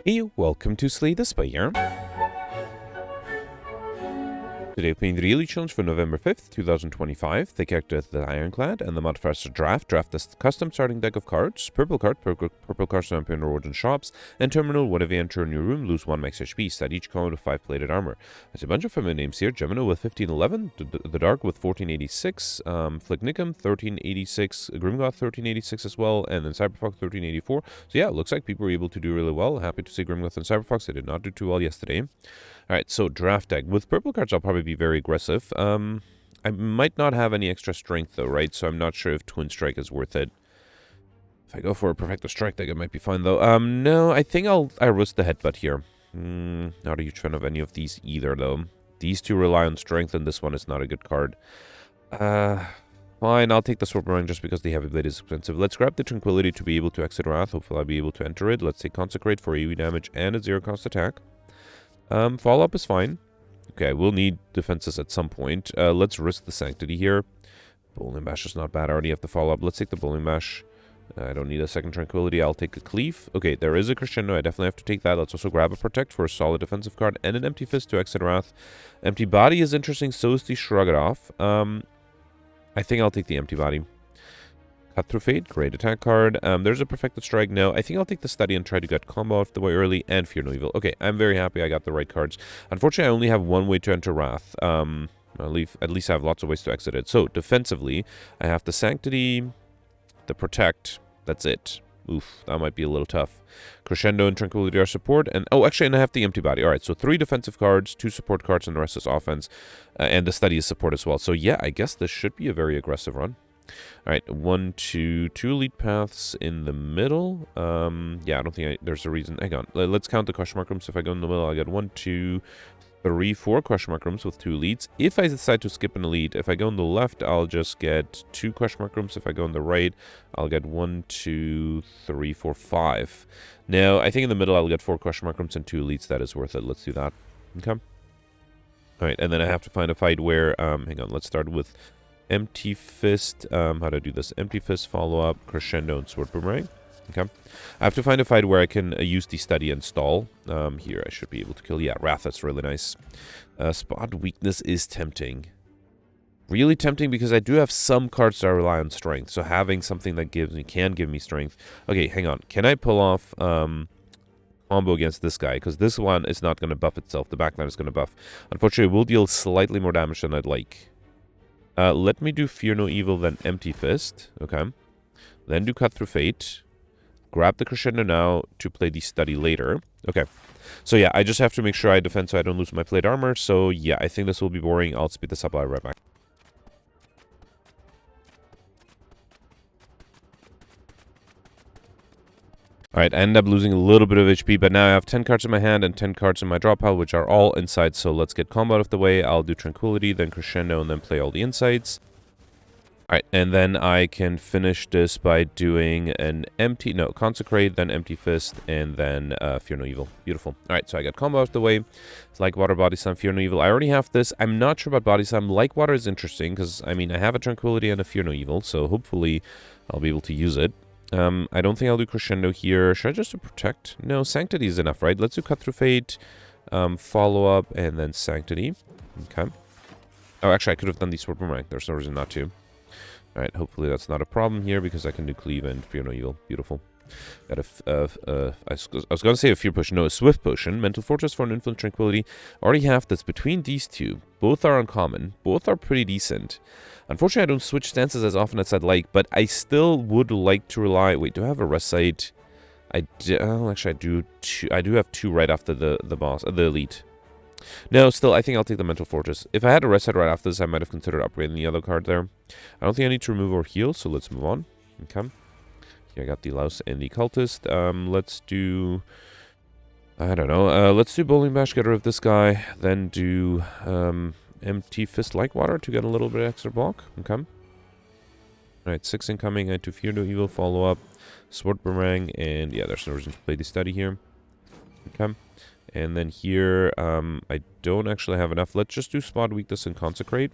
Hey, welcome to Slay the Spire. Today playing the daily challenge for November 5th, 2025. The character is the Ironclad, and the modifiers are draft. Draft is custom starting deck of cards. Purple cards to open rewards in shops. And terminal, whenever you enter a new room, lose 1 max HP. Stat each card with 5 plated armor. There's a bunch of familiar names here. Gemino with 1511, the Dark with 1486, Flick Nickum 1386, Grimgoth 1386 as well, and then Cyberfox 1384. So yeah, it looks like people were able to do really well. Happy to see Grimgoth and Cyberfox. They did not do too well yesterday. Alright, so draft deck. With purple cards, I'll probably be very aggressive. I might not have any extra strength, though, right? So I'm not sure if Twin Strike is worth it. If I go for a Perfecto Strike deck, it might be fine, though. No, I think I risk the Headbutt here. Not a huge fan of any of these either, though. These two rely on strength, and this one is not a good card. Fine, I'll take the Sword Boomerang just because the Heavy Blade is expensive. Let's grab the Tranquility to be able to exit Wrath. Hopefully I'll be able to enter it. Let's take Consecrate for AoE damage and a 0-cost attack. Follow-up is fine. Okay, we'll need defenses at some point. Let's risk the Sanctity here. Bowling Bash is not bad. I already have the follow-up. Let's take the Bowling Bash. I don't need a second Tranquility. I'll take a Cleave. Okay, there is a Crescendo. I definitely have to take that. Let's also grab a Protect for a solid defensive card and an Empty Fist to exit Wrath. Empty Body is interesting. So is the Shrug It Off. I think I'll take the Empty Body. Cut Through Fate, great attack card. There's a Perfected Strike. No, I think I'll take the Study and try to get combo off the way early and Fear No Evil. Okay, I'm very happy I got the right cards. Unfortunately, I only have one way to enter Wrath. At least I have lots of ways to exit it. So, defensively, I have the Sanctity, the Protect. That's it. Oof, that might be a little tough. Crescendo and Tranquility are support. And oh, actually, and I have the Empty Body. All right, so 3 defensive cards, 2 support cards, and the rest is offense. And the Study is support as well. So, yeah, I guess this should be a very aggressive run. Alright, 1, 2, 2 elite paths in the middle. Yeah, I don't think there's a reason. Hang on, let's count the question mark rooms. If I go in the middle, I'll get 1, 2, 3, 4 question mark rooms with 2 elites. If I decide to skip an elite, if I go on the left, I'll just get 2 question mark rooms. If I go on the right, I'll get 1, 2, 3, 4, 5. Now, I think in the middle, I'll get 4 question mark rooms and 2 elites. That is worth it. Let's do that. Okay. Alright, and then I have to find a fight where, hang on, let's start with Empty Fist, how to do this? Empty Fist, follow-up, Crescendo, and Sword Boomerang. Okay. I have to find a fight where I can use the Study and stall. Here, I should be able to kill. Yeah, Wrath, that's really nice. Spot Weakness is tempting. Really tempting because I do have some cards that rely on strength. So having something that can give me strength. Okay, hang on. Can I pull off combo against this guy? Because this one is not going to buff itself. The backline is going to buff. Unfortunately, it will deal slightly more damage than I'd like. Let me do Fear No Evil, then Empty Fist. Okay. Then do Cut Through Fate. Grab the Crescendo now to play the Study later. Okay. So yeah, I just have to make sure I defend so I don't lose my plate armor. So yeah, I think this will be boring. I'll speed this up. I'll be right back. Alright, I end up losing a little bit of HP, but now I have 10 cards in my hand and 10 cards in my draw pile, which are all insights. So let's get combo out of the way. I'll do Tranquility, then Crescendo, and then play all the insights. Alright, and then I can finish this by doing an Consecrate, then Empty Fist, and then Fear No Evil. Beautiful. Alright, so I got combo out of the way. It's Like Water, Body Slam, Fear No Evil. I already have this. I'm not sure about Body Slam. Like Water is interesting, because, I mean, I have a Tranquility and a Fear No Evil, so hopefully I'll be able to use it. I don't think I'll do Crescendo here. Should I just do Protect? No, Sanctity is enough, right? Let's do Cut Through Fate, follow-up, and then Sanctity. Okay. Oh, actually, I could have done the Sword Boomerang. There's no reason not to. Alright, hopefully that's not a problem here, because I can do Cleave and Fear No Evil. Beautiful. Got a, I was going to say a Fear Potion. No, a Swift Potion. Mental Fortress for an Infinite Tranquility. Already have this between these two. Both are uncommon. Both are pretty decent. Unfortunately, I don't switch stances as often as I'd like, but I still would like to rely... Wait, do I have a rest site? Actually, I do. I do have 2 right after the elite. No, still, I think I'll take the Mental Fortress. If I had a rest site right after this, I might have considered upgrading the other card there. I don't think I need to remove or heal, so let's move on. Okay. Here I got the Louse and the Cultist. Let's do... I don't know. Let's do Bowling Bash, get rid of this guy. Then do Empty Fist, Like Water to get a little bit extra block. Okay. Alright, 6 incoming. I do Fear No Evil, follow-up. Sword Boomerang, and yeah, there's no reason to play the Study here. Okay. And then here, I don't actually have enough. Let's just do Spot Weakness and Consecrate.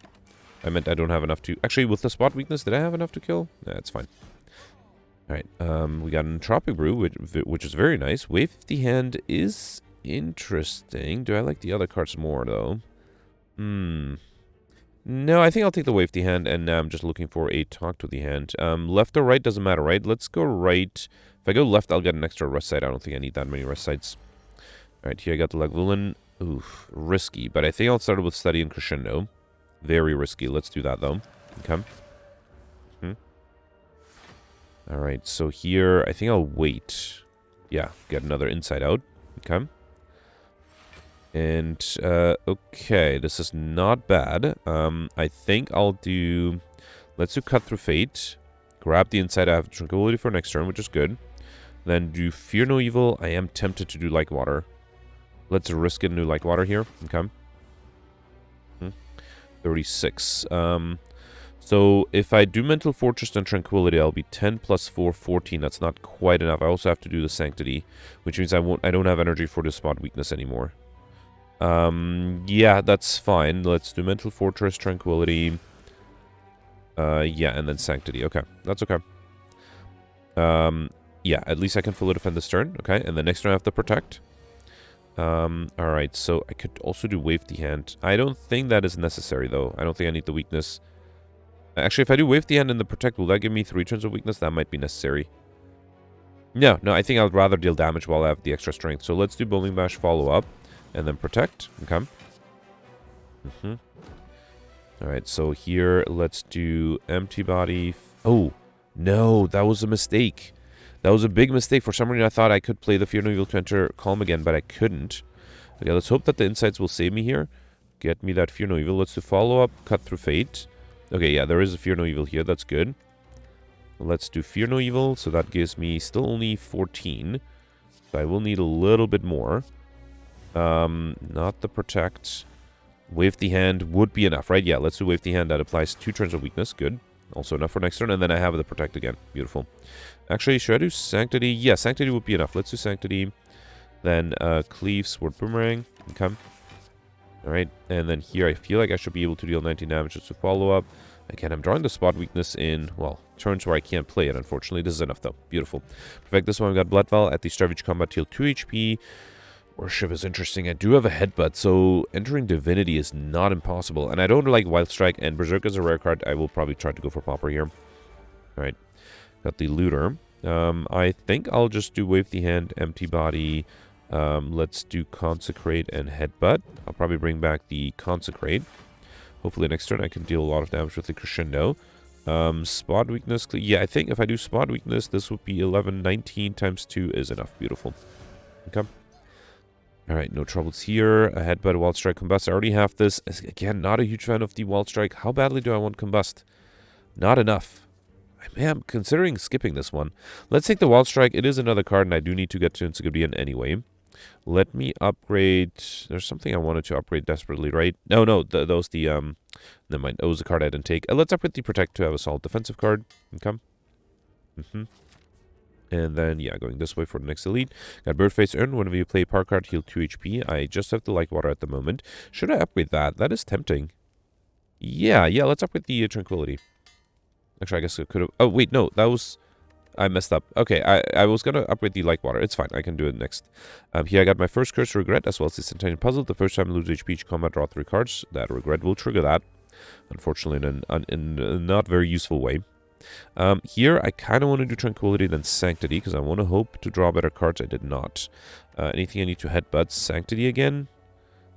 I meant I don't have enough to... Actually, with the Spot Weakness, did I have enough to kill? Nah, it's fine. Alright, we got an Entropic Brew, which is very nice. Wavy Hand is interesting. Do I like the other cards more, though? No, I think I'll take the Wavy Hand, and now I'm just looking for a Talk to the Hand. Left or right doesn't matter, right? Let's go right. If I go left, I'll get an extra rest side. I don't think I need that many rest sides. Alright, here I got the Lagavulin. Oof, risky, but I think I'll start with Study and Crescendo. Very risky. Let's do that, though. Okay. Alright, so here, I think I'll wait. Yeah, get another Inside Out. Okay. And, okay, this is not bad. I think I'll do... Let's do Cut Through Fate. Grab the Inside Out. I have Tranquility for next turn, which is good. Then do Fear No Evil. I am tempted to do Like Water. Let's risk it and do Like Water here. Okay. 36. So if I do Mental Fortress and Tranquility, I'll be 10 plus 4, 14. That's not quite enough. I also have to do the Sanctity, which means I don't have energy for the Spot Weakness anymore. Yeah, that's fine. Let's do Mental Fortress, Tranquility. Yeah, and then Sanctity. Okay, that's okay. Yeah, at least I can fully defend this turn. Okay, and the next turn I have to Protect. Alright, so I could also do Wave the Hand. I don't think that is necessary, though. I don't think I need the weakness. Actually, if I do Wave the Hand and the Protect, will that give me 3 turns of weakness? That might be necessary. No, I think I'd rather deal damage while I have the extra strength. So let's do Bowling Bash, follow up, and then Protect. Okay. Alright, so here, let's do Empty Body. Oh, no, that was a mistake. That was a big mistake. For some reason, I thought I could play the Fear No Evil to enter Calm again, but I couldn't. Okay, let's hope that the Insights will save me here. Get me that Fear No Evil. Let's do Follow Up, Cut Through Fate. Okay, yeah, there is a Fear No Evil here. That's good. Let's do Fear No Evil. So that gives me still only 14. So I will need a little bit more. Not the Protect. Wave the Hand would be enough, right? Yeah, let's do Wave the Hand. That applies 2 turns of weakness. Good. Also enough for next turn. And then I have the Protect again. Beautiful. Actually, should I do Sanctity? Yeah, Sanctity would be enough. Let's do Sanctity. Then Cleave, Sword Boomerang. Okay. Alright, and then here I feel like I should be able to deal 19 damage just to follow up. Again, I'm drawing the Spot Weakness in, well, turns where I can't play it, unfortunately. This is enough, though. Beautiful. Perfect. This one, I've got Blood Vial. At the start of each combat, deal 2 HP. Worship is interesting. I do have a Headbutt, so entering Divinity is not impossible. And I don't like Wild Strike, and Berserk is a rare card. I will probably try to go for Pauper here. Alright. Got the Looter. I think I'll just do Wave the Hand, Empty Body. Let's do Consecrate and Headbutt. I'll probably bring back the Consecrate. Hopefully next turn I can deal a lot of damage with the Crescendo. Spot Weakness. Yeah, I think if I do Spot Weakness, this would be 11. 19 times 2 is enough. Beautiful. Okay. Alright, no troubles here. A Headbutt, Wild Strike, Combust. I already have this. Again, not a huge fan of the Wild Strike. How badly do I want Combust? Not enough. I'm considering skipping this one. Let's take the Wild Strike. It is another card, and I do need to get to Encyclopedia anyway. Let me upgrade. There's something I wanted to upgrade desperately, right? No, those the never mind. That was a card I didn't take. Let's upgrade the Protect to have a solid defensive card. Okay. And then, yeah, going this way for the next elite. Got Birdface Earn. Whenever you play a park card, heal 2 HP. I just have the Like Water at the moment. Should I upgrade that? That is tempting. Yeah, let's upgrade the Tranquility. Actually, I guess it could have... Oh, wait, no, that was... I messed up. Okay, I was going to upgrade the Like Water. It's fine. I can do it next. Here I got my first Curse Regret, as well as the Centennial Puzzle. The first time I lose HP each combat, draw 3 cards. That Regret will trigger that. Unfortunately, in a not very useful way. Here, I kind of want to do Tranquility, then Sanctity, because I want to hope to draw better cards. I did not. Anything I need to Headbutt? Sanctity again?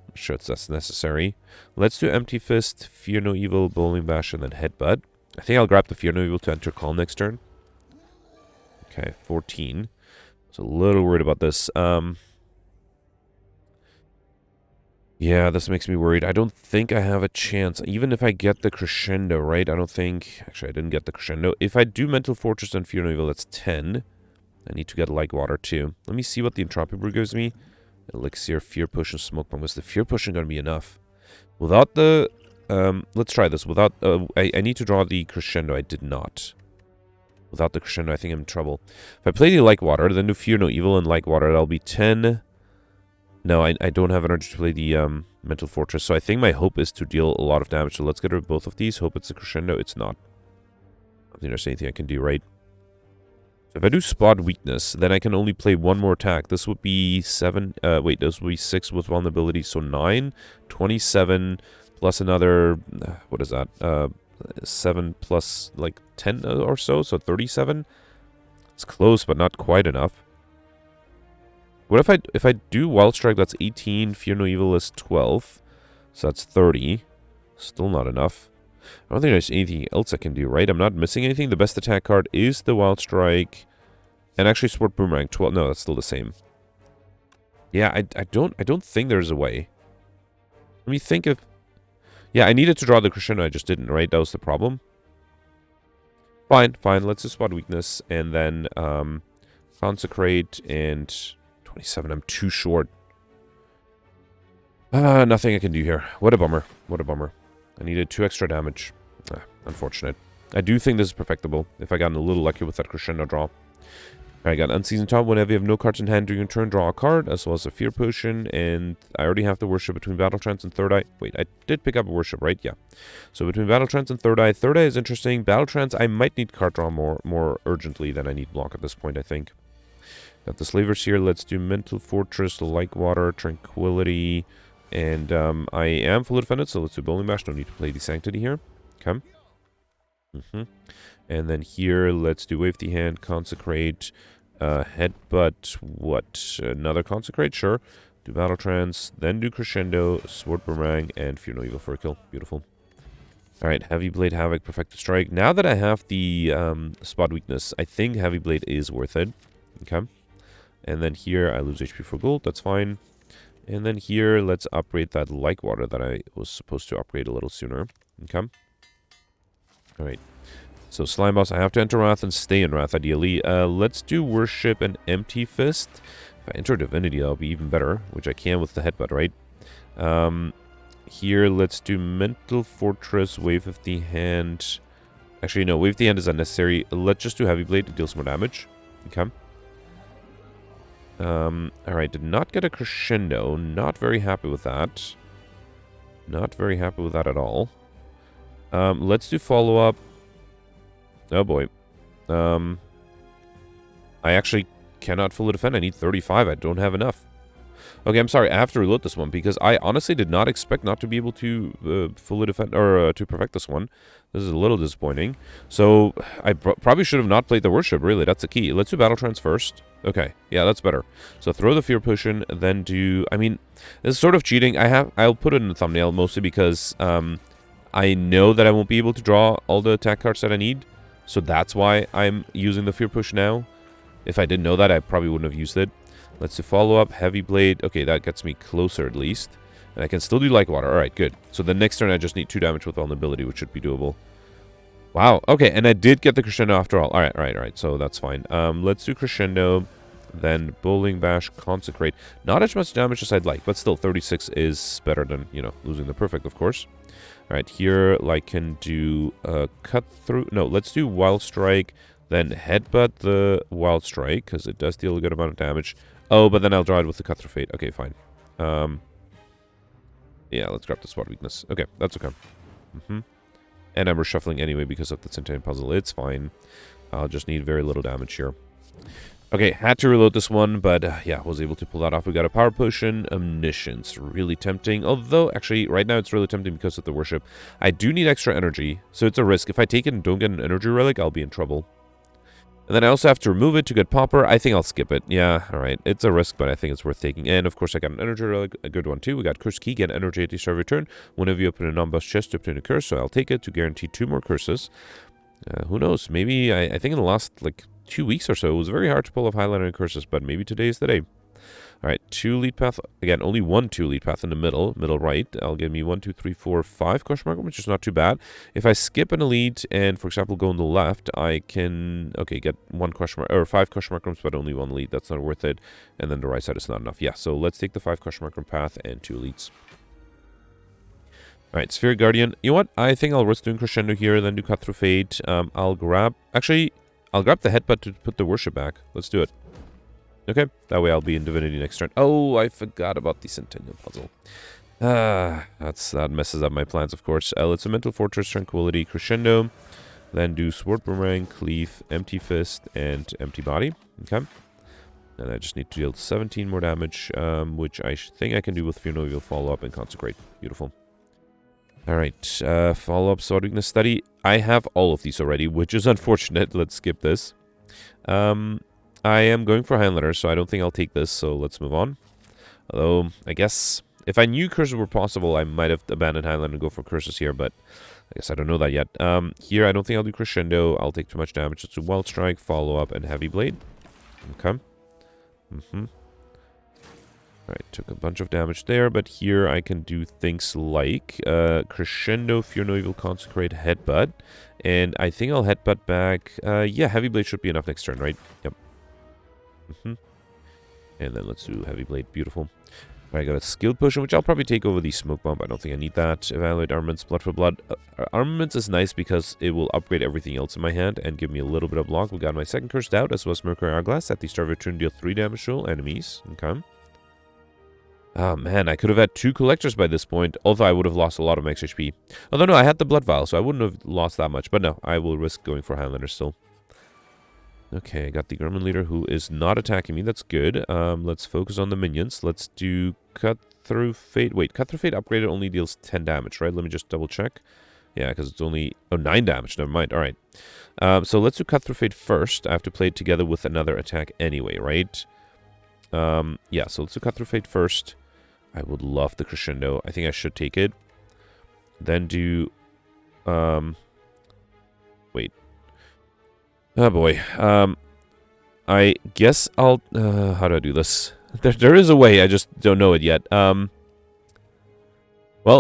I'm sure that's necessary. Let's do Empty Fist, Fear No Evil, Bowling Bash, and then Headbutt. I think I'll grab the Fear No Evil to enter Calm next turn. Okay, 14. I was a little worried about this. Yeah, this makes me worried. I don't think I have a chance. Even if I get the Crescendo, right? I don't think... Actually, I didn't get the Crescendo. If I do Mental Fortress and Fear No Evil, that's 10. I need to get Like Water, too. Let me see what the Entropic Brew gives me. Elixir, Fear Potion, Smoke Bomb. Was the Fear Potion going to be enough? Without the... let's try this. Without... I need to draw the Crescendo. I did not. Without the Crescendo, I think I'm in trouble. If I play the Like Water, then do Fear No Evil and Like Water, that'll be 10... No, I don't have energy to play the Mental Fortress, so I think my hope is to deal a lot of damage. So let's get rid of both of these. Hope it's a Crescendo. It's not. I don't think there's anything I can do, right? If I do spot weakness, then I can only play one more attack. This would be 7. Wait, this would be 6 with vulnerability, so 9, 27, plus another, what is that? 7 plus like 10 or so, so 37. It's close, but not quite enough. What if I do Wild Strike? That's 18. Fear No Evil is 12, so that's 30. Still not enough. I don't think there's anything else I can do, right? I'm not missing anything. The best attack card is the Wild Strike. And actually Sword Boomerang, 12. No, that's still the same. Yeah, I don't think there's a way. Let me think of... Yeah, I needed to draw the Crescendo. I just didn't, right? That was the problem. Fine. Let's just spot weakness. And then Consecrate and 27. I'm too short. Nothing I can do here. What a bummer. I needed 2 extra damage. Unfortunate. I do think this is perfectable if I got a little lucky with that Crescendo draw. I got Unseasoned Top. Whenever you have no cards in hand during your turn, draw a card, as well as a Fear Potion. And I already have the Worship between Battle Trance and Third Eye. Wait, I did pick up a Worship, right? Yeah. So between Battle Trance and Third Eye. Third Eye is interesting. Battle Trance, I might need card draw more urgently than I need block at this point, I think. Got the Slavers here. Let's do Mental Fortress, Like Water, Tranquility... And I am fully defended, so let's do Bowling Bash. No need to play the Sanctity here. Okay. And then here, let's do Wave the Hand, Consecrate, Headbutt, what? Another Consecrate? Sure. Do Battle Trance, then do Crescendo, Sword Boomerang, and Fear No Evil for a kill. Beautiful. Alright, Heavy Blade, Havoc, Perfected Strike. Now that I have the spot weakness, I think Heavy Blade is worth it. Okay. And then here, I lose HP for gold. That's fine. And then here, let's upgrade that Like Water that I was supposed to upgrade a little sooner. Okay. Alright. So Slime Boss, I have to enter Wrath and stay in Wrath, ideally. Let's do Worship and Empty Fist. If I enter Divinity, that'll be even better, which I can with the Headbutt, right? Here, let's do Mental Fortress, Wave of the Hand. Actually, no, Wave of the Hand is unnecessary. Let's just do Heavy Blade to deal some more damage. Okay. Alright, did not get a Crescendo. Not very happy with that. Not very happy with that at all. Let's do follow-up. Oh boy. I actually cannot fully defend. I need 35. I don't have enough. Okay, I'm sorry. I have to reload this one because I honestly did not expect not to be able to fully defend or to perfect this one. This is a little disappointing. So I probably should have not played the Worship. Really, that's the key. Let's do Battle Trance first. Okay, yeah, that's better. So throw the Fear Potion, then do... I mean, this is sort of cheating. I'll put it in the thumbnail mostly because I know that I won't be able to draw all the attack cards that I need. So that's why I'm using the Fear Push now. If I didn't know that, I probably wouldn't have used it. Let's do follow-up, Heavy Blade. Okay, that gets me closer at least. And I can still do Like Water. Alright, good. So the next turn I just need 2 damage with Vulnerability, which should be doable. Wow, okay, and I did get the Crescendo after all. Alright, so that's fine. Let's do Crescendo, then Bowling Bash, Consecrate. Not as much damage as I'd like, but still 36 is better than, you know, losing the Perfect, of course. Alright, here I can do Cut Through. No, let's do Wild Strike, then Headbutt the Wild Strike, because it does deal a good amount of damage. Oh, but then I'll draw it with the Cut Through Fate. Okay, fine. Yeah, let's grab the Spot Weakness. Okay, that's okay. And I'm reshuffling anyway because of the Centennial Puzzle. It's fine. I'll just need very little damage here. Okay, had to reload this one, but yeah, was able to pull that off. We got a Power Potion, Omniscience. Really tempting. Although, actually, right now it's really tempting because of the Worship. I do need extra energy, so it's a risk. If I take it and don't get an Energy Relic, I'll be in trouble. And then I also have to remove it to get Pauper. I think I'll skip it. Yeah, alright. It's a risk, but I think it's worth taking. And, of course, I got an Energy Relic, a good one, too. We got Curse Key, get Energy at the start of your turn. Whenever you open a non-boss chest to obtain a curse, so I'll take it to guarantee 2 more curses. Who knows? Maybe, I think in the last, like, 2 weeks or so, it was very hard to pull off Highlander and curses, but maybe today is the day. Alright, 2 lead path. Again, only 1 2 lead path in the middle right. I'll give me 1, 2, 3, 4, 5 question mark, which is not too bad. If I skip an elite and, for example, go on the left, I can, okay, get 1 question mark, or 5 question mark rooms, but only 1 lead. That's not worth it. And then the right side is not enough. Yeah, so let's take the 5 question mark room path and 2 elites. Alright, Sphere Guardian. You know what? I think I'll risk doing Crescendo here, then do Cut Through Fate. I'll grab the Headbutt to put the Worship back. Let's do it. Okay, that way I'll be in Divinity next turn. Oh, I forgot about the Centennial Puzzle. That messes up my plans, of course. Let's do Mental Fortress, Tranquility, Crescendo. Then do Sword Boomerang, Cleave, Empty Fist, and Empty Body. Okay. And I just need to deal 17 more damage, which I think I can do with Fear No Evil, Follow Up, and Consecrate. Beautiful. Alright, Follow Up, Sword Weakness Study. I have all of these already, which is unfortunate. Let's skip this. I am going for Highlander, so I don't think I'll take this, so let's move on. Although, I guess, if I knew curses were possible, I might have abandoned Highlander and go for curses here, but I guess I don't know that yet. Here, I don't think I'll do Crescendo. I'll take too much damage. Let's do Wild Strike, Follow Up, and Heavy Blade. Okay. Alright, took a bunch of damage there, but here I can do things like Crescendo, Fear No Evil, Consecrate, Headbutt, and I think I'll Headbutt back. Yeah, Heavy Blade should be enough next turn, right? Yep. And then let's do Heavy Blade. Beautiful. I got a Skill Potion, which I'll probably take over the Smoke Bomb. I don't think I need that. Evaluate Armaments, Blood for Blood. Armaments is nice because it will upgrade everything else in my hand and give me a little bit of block. We got my second Cursed Out, as well as Mercury Hourglass. At the start of your turn, deal 3 damage to all enemies. Okay. Oh man, I could have had 2 Collectors by this point, although I would have lost a lot of max HP. Although no, I had the Blood Vial, so I wouldn't have lost that much. But no, I will risk going for Highlander still. Okay, I got the Gremlin Leader who is not attacking me. That's good. Let's focus on the minions. Let's do Cut Through Fate. Wait, Cut Through Fate upgraded only deals 10 damage, right? Let me just double check. Yeah, because it's only... Oh, 9 damage. Never mind. All right. So let's do Cut Through Fate first. I have to play it together with another attack anyway, right? Yeah, so let's do Cut Through Fate first. I would love the Crescendo. I think I should take it. Then do... Wait. Oh boy. I guess I'll... how do I do this? There is a way, I just don't know it yet. Well,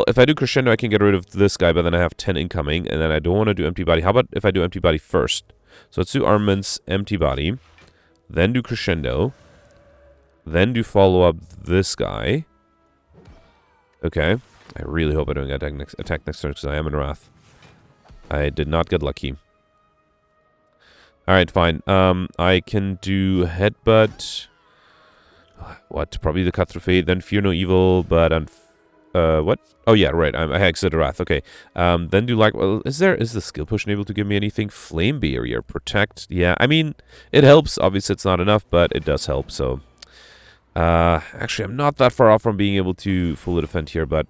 if I do Crescendo, I can get rid of this guy, but then I have 10 incoming, and then I don't want to do Empty Body. How about if I do Empty Body first? So let's do Armaments, Empty Body, then do Crescendo, then do Follow Up this guy. Okay. I really hope I don't get attack next turn, because I am in Wrath. I did not get lucky. Alright, fine. I can do Headbutt. What? Probably the Cut Through Fate, then Fear No Evil, but what? Oh yeah, right. I exited Wrath. Okay. Then do like... Well, is the Skill Potion able to give me anything? Flame Barrier, Protect. Yeah, I mean, it helps. Obviously, it's not enough, but it does help. So, actually, I'm not that far off from being able to fully defend here, but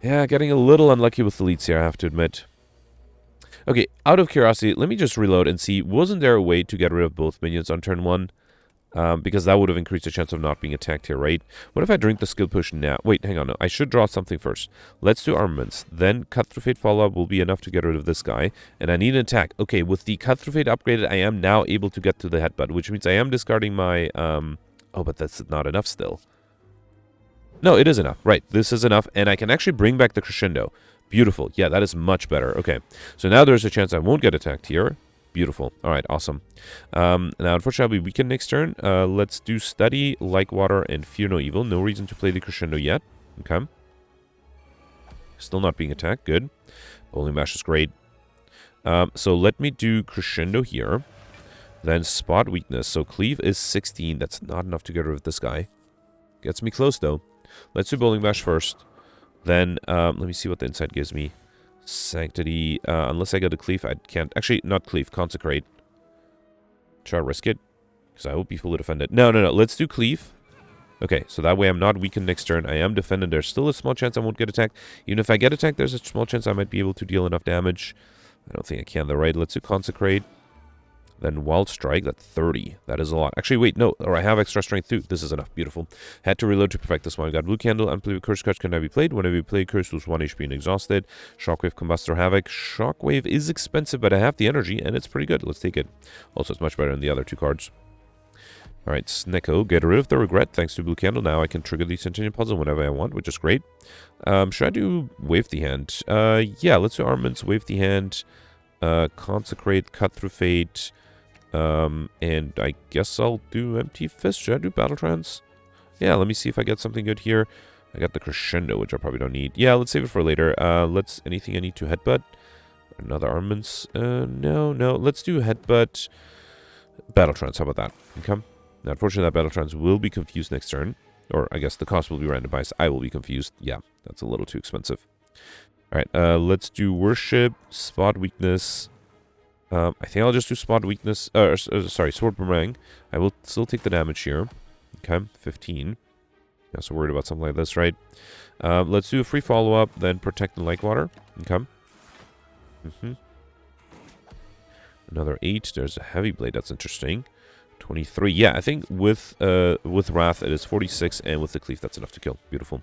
yeah, getting a little unlucky with the leads here, I have to admit. Okay, out of curiosity, let me just reload and see, wasn't there a way to get rid of both minions on turn 1? Because that would have increased the chance of not being attacked here, right? What if I drink the Skill Potion now? Wait, hang on, no, I should draw something first. Let's do Armaments, then Cut Through Fate Follow-Up will be enough to get rid of this guy, and I need an attack. Okay, with the Cut Through Fate upgraded, I am now able to get to the Headbutt, which means I am discarding my, oh, but that's not enough still. No, it is enough, right, this is enough, and I can actually bring back the Crescendo. Beautiful. Yeah, that is much better. Okay. So now there's a chance I won't get attacked here. Beautiful. All right. Awesome. Now, unfortunately, I'll be weakened next turn. Let's do Study, Like Water, and Fear No Evil. No reason to play the Crescendo yet. Okay. Still not being attacked. Good. Bowling Bash is great. So let me do Crescendo here. Then Spot Weakness. So Cleave is 16. That's not enough to get rid of this guy. Gets me close, though. Let's do Bowling Bash first. Then, let me see what the inside gives me. Sanctity. Unless I get a Cleave, I can't. Actually, not Cleave. Consecrate. Should I risk it? Because I will be fully defended. No. Let's do Cleave. Okay, so that way I'm not weakened next turn. I am defended. There's still a small chance I won't get attacked. Even if I get attacked, there's a small chance I might be able to deal enough damage. I don't think I can, though, right? Let's do Consecrate. Then Wild Strike, that's 30. That is a lot. Actually, wait, no. Or I have extra strength too. This is enough. Beautiful. Had to reload to perfect this one. We got Blue Candle. Unplayable Curse cards can now be played. Whenever you play Curse, lose 1 HP and exhausted. Shockwave, Combustor, Havoc. Shockwave is expensive, but I have the energy, and it's pretty good. Let's take it. Also, it's much better than the other 2 cards. Alright, Snecko. Get rid of the Regret thanks to Blue Candle. Now I can trigger the Centennial Puzzle whenever I want, which is great. Should I do Wave the Hand? Yeah, let's do Armaments, Wave the Hand, Consecrate, Cut Through Fate. And I guess I'll do Empty Fist. Should I do Battle Trance? Yeah, let me see if I get something good here. I got the Crescendo, which I probably don't need. Yeah, let's save it for later. Anything I need to Headbutt? Another Armaments? No. Let's do Headbutt. Battle Trance, how about that? Okay. Now, unfortunately, that Battle Trance will be confused next turn. Or, I guess the cost will be randomized. I will be confused. Yeah, that's a little too expensive. Alright, let's do Worship, Spot Weakness. I think I'll just do spot weakness. Sorry, sword boomerang. I will still take the damage here. Okay, 15. Yeah, so worried about something like this, right? Let's do a free follow-up, then protect the lake water. Okay. Another 8. There's a heavy blade. That's interesting. 23. Yeah, I think with Wrath it is 46, and with the Cleave that's enough to kill. Beautiful.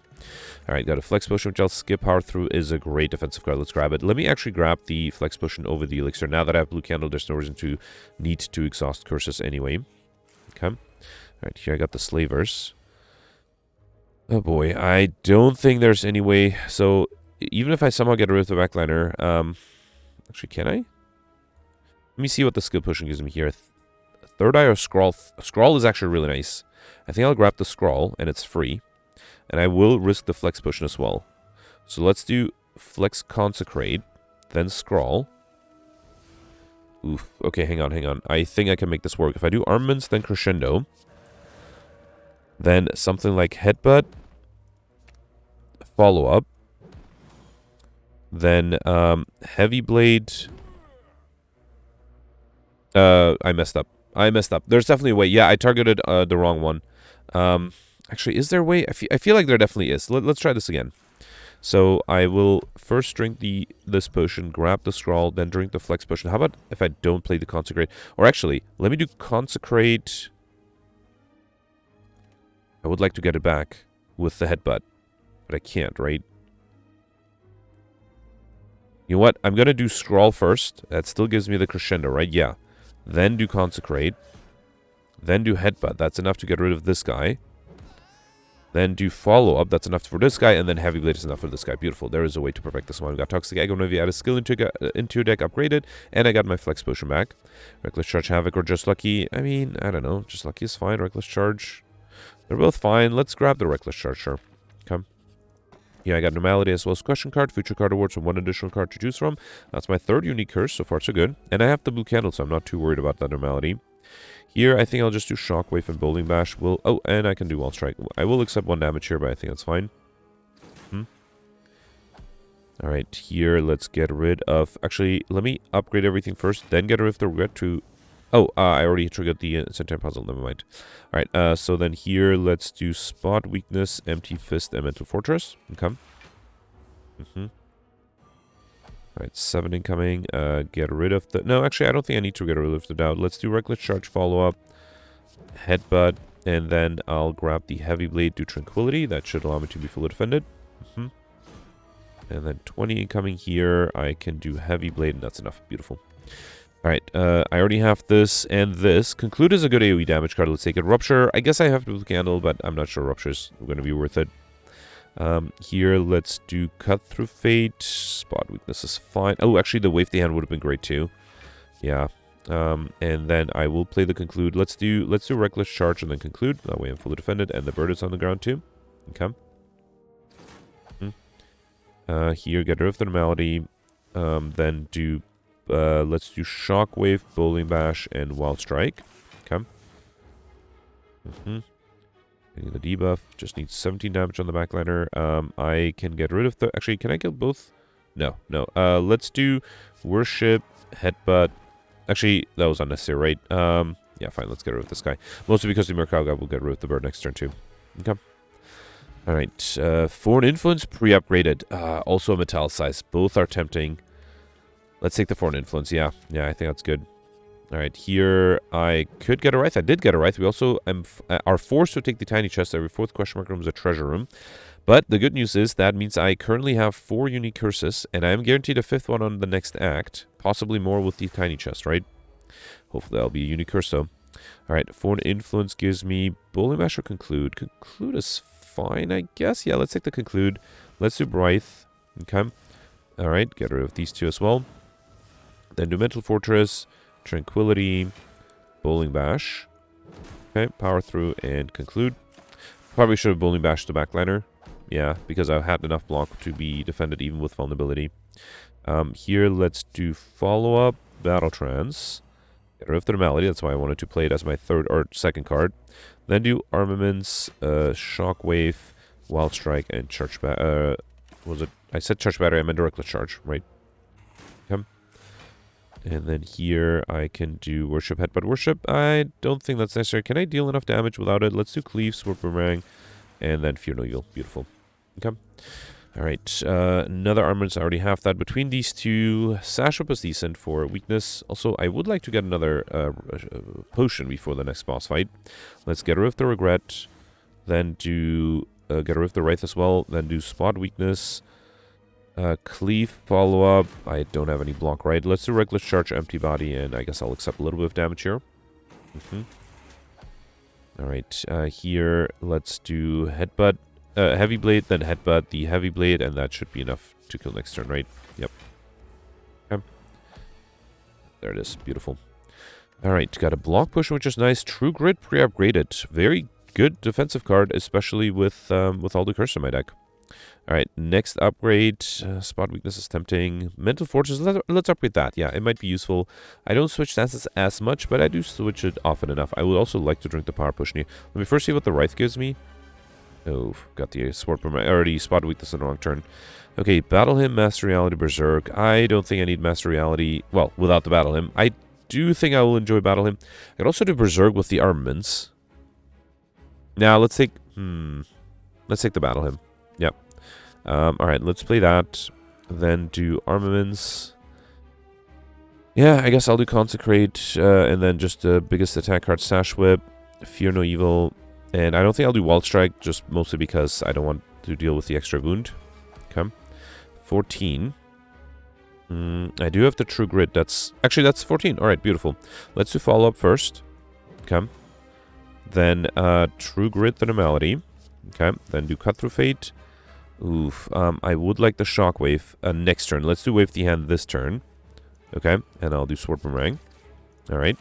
Alright, got a Flex Potion, which I'll skip. Power Through is a great defensive card. Let's grab it. Let me actually grab the Flex Potion over the Elixir. Now that I have Blue Candle, there's no reason to need to exhaust curses anyway. Okay. Alright, here I got the Slavers. Oh boy, I don't think there's any way. So, even if I somehow get rid of the backliner, actually, can I? Let me see what the skill potion gives me here. Third Eye or Scrawl? Scrawl is actually really nice. I think I'll grab the Scrawl, and it's free. And I will risk the Flex Potion as well. So let's do Flex Consecrate, then Scrawl. Oof. Okay, hang on. I think I can make this work. If I do Armaments, then Crescendo. Then something like Headbutt. Follow-up. Then Heavy Blade. I messed up. There's definitely a way. Yeah, I targeted the wrong one. Actually, is there a way? I feel like there definitely is. Let's try this again. So I will first drink this potion, grab the Scrawl, then drink the Flex Potion. How about if I don't play the Consecrate? Or actually, let me do Consecrate. I would like to get it back with the Headbutt, but I can't, right? You know what? I'm going to do Scrawl first. That still gives me the Crescendo, right? Yeah. Then do Consecrate. Then do Headbutt. That's enough to get rid of this guy. Then do Follow-Up. That's enough for this guy. And then Heavy Blade is enough for this guy. Beautiful. There is a way to perfect this one. We got Toxic Egg whenever you add a skill into your deck upgraded. And I got my Flex Potion back. Reckless Charge, Havoc, or Just Lucky. I mean, I don't know. Just Lucky is fine. Reckless Charge. They're both fine. Let's grab the Reckless Charge, sure. Okay. Yeah, I got Normality as well as Question Card, Future Card Awards, and one additional card to choose from. That's my third unique curse. So far, so good. And I have the Blue Candle, so I'm not too worried about that Normality. Here, I think I'll just do Shockwave and Bowling Bash. Oh, and I can do Wall Strike. I will accept 1 damage here, but I think that's fine. Alright, here, let's get rid of... Actually, let me upgrade everything first, then get rid of the Regret to... Oh, I already triggered the Centaur Puzzle. Never mind. Alright, so then here, let's do Spot, Weakness, Empty Fist, and Mental Fortress. Okay. Alright, 7 incoming. Get rid of the... No, actually, I don't think I need to get rid of the Doubt. Let's do Reckless Charge, Follow-Up, Headbutt, and then I'll grab the Heavy Blade, do Tranquility. That should allow me to be fully defended. And then 20 incoming here. I can do Heavy Blade, and that's enough. Beautiful. Alright, I already have this and this. Conclude is a good AoE damage card. Let's take it. Rupture, I guess I have to do the Candle, but I'm not sure Rupture is going to be worth it. Here, let's do Cut Through Fate. Spot Weakness is fine. Oh, actually, the Wave the Hand would have been great, too. Yeah. And then I will play the Conclude. Let's do Reckless Charge and then Conclude. That way I'm fully defended, and the bird is on the ground, too. Okay. Here, get rid of the Normality. Then do... let's do Shockwave, Bowling Bash, and Wild Strike. Okay. I need the debuff. Just needs 17 damage on the backliner. I can get rid of the... Actually, can I kill both? No. Let's do Worship, Headbutt. Actually, that was unnecessary, right? Yeah, fine. Let's get rid of this guy. Mostly because the Mercado guy will get rid of the bird next turn, too. Okay. Alright. Foreign Influence, pre-upgraded. Also a Metallicize. Both are tempting. Let's take the Foreign Influence. Yeah, I think that's good. Alright, here I could get a Wraith. I did get a Wraith. We also are forced to take the Tiny Chest. Every 4th question mark room is a treasure room. But the good news is that means I currently have 4 unique curses, and I am guaranteed a 5th one on the next act. Possibly more with the Tiny Chest, right? Hopefully that'll be a unique curse, though. Alright, Foreign Influence gives me Bowling Bash or Conclude. Conclude is fine, I guess. Yeah, let's take the Conclude. Let's do Brythe. Okay. Alright, get rid of these 2 as well. Then do Mental Fortress, Tranquility, Bowling Bash. Okay, Power Through and Conclude. Probably should have Bowling Bashed the backliner. Yeah, because I had enough block to be defended even with vulnerability. Here, let's do Follow-Up, Battle Trance. Get rid of the Normality, that's why I wanted to play it as my 3rd or 2nd card. Then do Armaments, Shockwave, Wild Strike, and Church Battery. Was it? I said Church Battery, I meant Reckless Charge, right? Okay. And then here I can do worship, headbutt, worship. I don't think that's necessary. Can I deal enough damage without it? Let's do cleave, sword boomerang, and then fear no evil. Beautiful. Okay. All right. Another armament. I already have that. Between these two, sash up is decent for weakness. Also, I would like to get another potion before the next boss fight. Let's get rid of the regret. Then do get rid of the wraith as well. Then do spot weakness. Cleave, follow-up. I don't have any block, right? Let's do reckless charge, empty body, and I guess I'll accept a little bit of damage here. Alright, here, let's do headbutt, heavy blade, then headbutt the heavy blade, and that should be enough to kill next turn, right? Yep. Okay. There it is. Beautiful. Alright, got a block push, which is nice. True Grit pre-upgraded. Very good defensive card, especially with all the curse in my deck. Alright, next upgrade. Spot weakness is tempting. Mental Fortress, let's upgrade that. Yeah, it might be useful. I don't switch stances as much, but I do switch it often enough. I would also like to drink the Power Push near. Let me first see what the Wraith gives me. Oh, got the sword from my already spot weakness in the wrong turn. Okay, Battle Hymn, Master Reality, Berserk. I don't think I need Master Reality. Well, without the Battle Hymn. I do think I will enjoy Battle Hymn. I could also do Berserk with the armaments. Now, let's take the Battle Hymn. Yep. Alright, let's play that. Then do armaments. Yeah, I guess I'll do Consecrate, and then just the biggest attack card, Sash Whip, Fear No Evil, and I don't think I'll do Wall Strike, just mostly because I don't want to deal with the extra wound. Okay. 14. I do have the True Grit, that's 14. Alright, beautiful. Let's do follow-up first. Okay. Then, True Grit, the Normality. Okay, then do Cut Through Fate. Oof, I would like the Shockwave next turn. Let's do Wave the Hand this turn. Okay, and I'll do Sword Boomerang. Alright.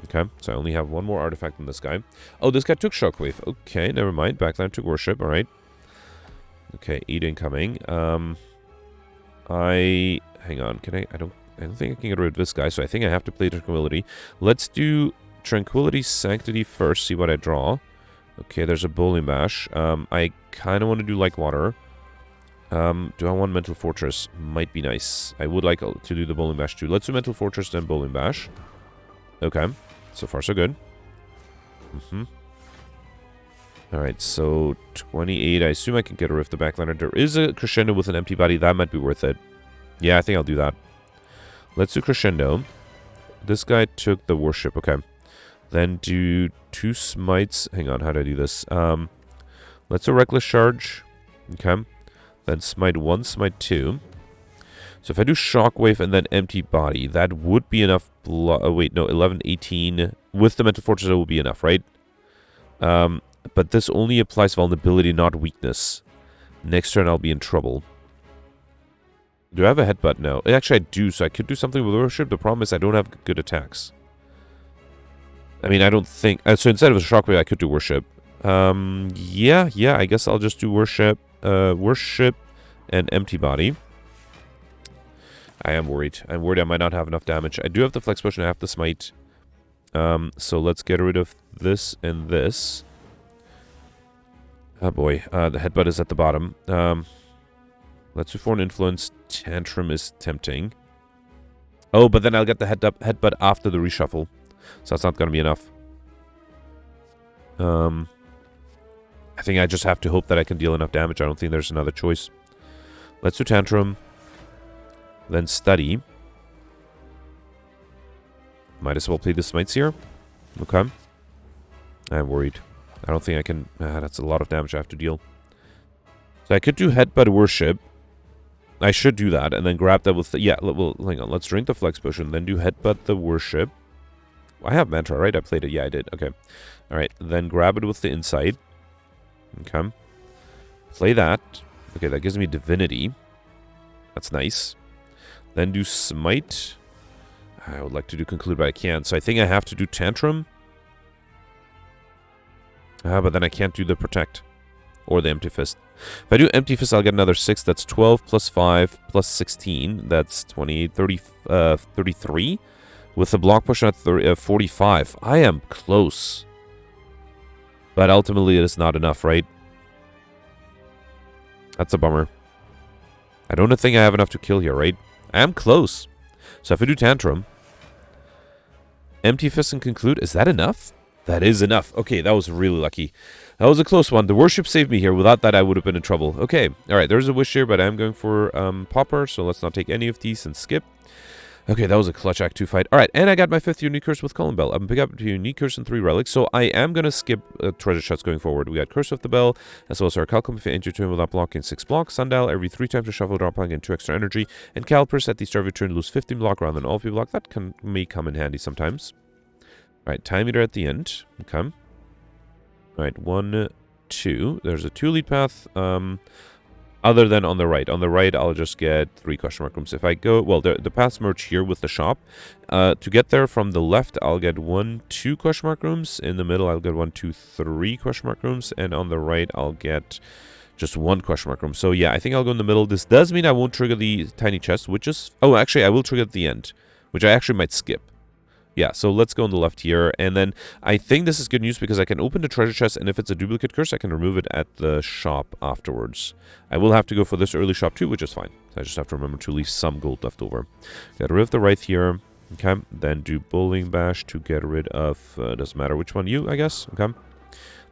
Okay, so I only have one more artifact than this guy. Oh, this guy took Shockwave. Okay, never mind. Backline took Worship. Alright. Okay, 8 incoming. Hang on. I don't think I can get rid of this guy, so I think I have to play Tranquility. Let's do Tranquility Sanctity first, see what I draw. Okay, there's a Bowling Bash. I kind of want to do Like Water. Do I want Mental Fortress? Might be nice. I would like to do the Bowling Bash too. Let's do Mental Fortress, then Bowling Bash. Okay, so far so good. Alright, so 28. I assume I can get rid of the backliner. There is a Crescendo with an empty body. That might be worth it. Yeah, I think I'll do that. Let's do Crescendo. This guy took the Worship. Okay. Then do 2 smites. Hang on, how do I do this? Let's do Reckless Charge. Okay. Then smite 1, smite 2. So if I do Shockwave and then Empty Body, that would be enough. Wait, no, 11, 18. With the Mental Fortress, it will be enough, right? But this only applies vulnerability, not weakness. Next turn, I'll be in trouble. Do I have a headbutt now? Actually, I do, so I could do something with Worship. The problem is I don't have good attacks. I mean, I don't think... so instead of a Shockwave, I could do Worship. Yeah, I guess I'll just do Worship. Worship and Empty Body. I am worried. I'm worried I might not have enough damage. I do have the Flex Potion. I have the Smite. So let's get rid of this and this. Oh boy. The Headbutt is at the bottom. Let's do Foreign Influence. Tantrum is tempting. Oh, but then I'll get the Headbutt after the reshuffle. So that's not going to be enough. I think I just have to hope that I can deal enough damage. I don't think there's another choice. Let's do Tantrum. Then Study. Might as well play the Smites here. Okay. I'm worried. I don't think I can... that's a lot of damage I have to deal. So I could do Headbutt Worship. I should do that. And then grab that with the... Yeah, well, hang on. Let's drink the Flex Potion. Then do Headbutt the Worship. I have Mantra, right? I played it. Yeah, I did. Okay. Alright. Then grab it with the Insight. Okay. Play that. Okay, that gives me Divinity. That's nice. Then do Smite. I would like to do Conclude, but I can't. So I think I have to do Tantrum. But then I can't do the Protect. Or the Empty Fist. If I do Empty Fist, I'll get another 6. That's 12 plus 5 plus 16. That's 28, 30, 33. With the block push at 45. I am close. But ultimately, it is not enough, right? That's a bummer. I don't think I have enough to kill here, right? I am close. So if I do Tantrum, Empty Fist and Conclude, is that enough? That is enough. Okay, that was really lucky. That was a close one. The Worship saved me here. Without that, I would have been in trouble. Okay, alright, there's a Wish here, but I'm going for Pauper, so let's not take any of these and skip. Okay, that was a clutch Act 2 fight. Alright, and I got my 5th Unique Curse with Colin Bell. I'm picking up a Unique Curse and 3 Relics, so I am going to skip treasure chests going forward. We got Curse of the Bell, as well as our Calcum if you enter turn without blocking 6 blocks. Sundial, every 3 times to shuffle, drop and 2 extra energy. And Calipers, at the start of your turn, lose 15 block rather than all of your block. That may come in handy sometimes. Alright, Time Meter at the end. Okay. Alright, 1, 2. There's a 2 lead path. Other than on the right. On the right, I'll just get 3 question mark rooms. If I go... Well, the paths merge here with the shop. To get there from the left, I'll get 1, 2 question mark rooms. In the middle, I'll get 1, 2, 3 question mark rooms. And on the right, I'll get just 1 question mark room. So, yeah, I think I'll go in the middle. This does mean I won't trigger the tiny chest, which is... Oh, actually, I will trigger at the end, which I actually might skip. Yeah, so let's go on the left here, and then I think this is good news because I can open the treasure chest, and if it's a duplicate curse, I can remove it at the shop afterwards. I will have to go for this early shop too, which is fine. So I just have to remember to leave some gold left over. Get rid of the right here, okay, then do Bowling Bash to get rid of, doesn't matter which one, I guess, okay.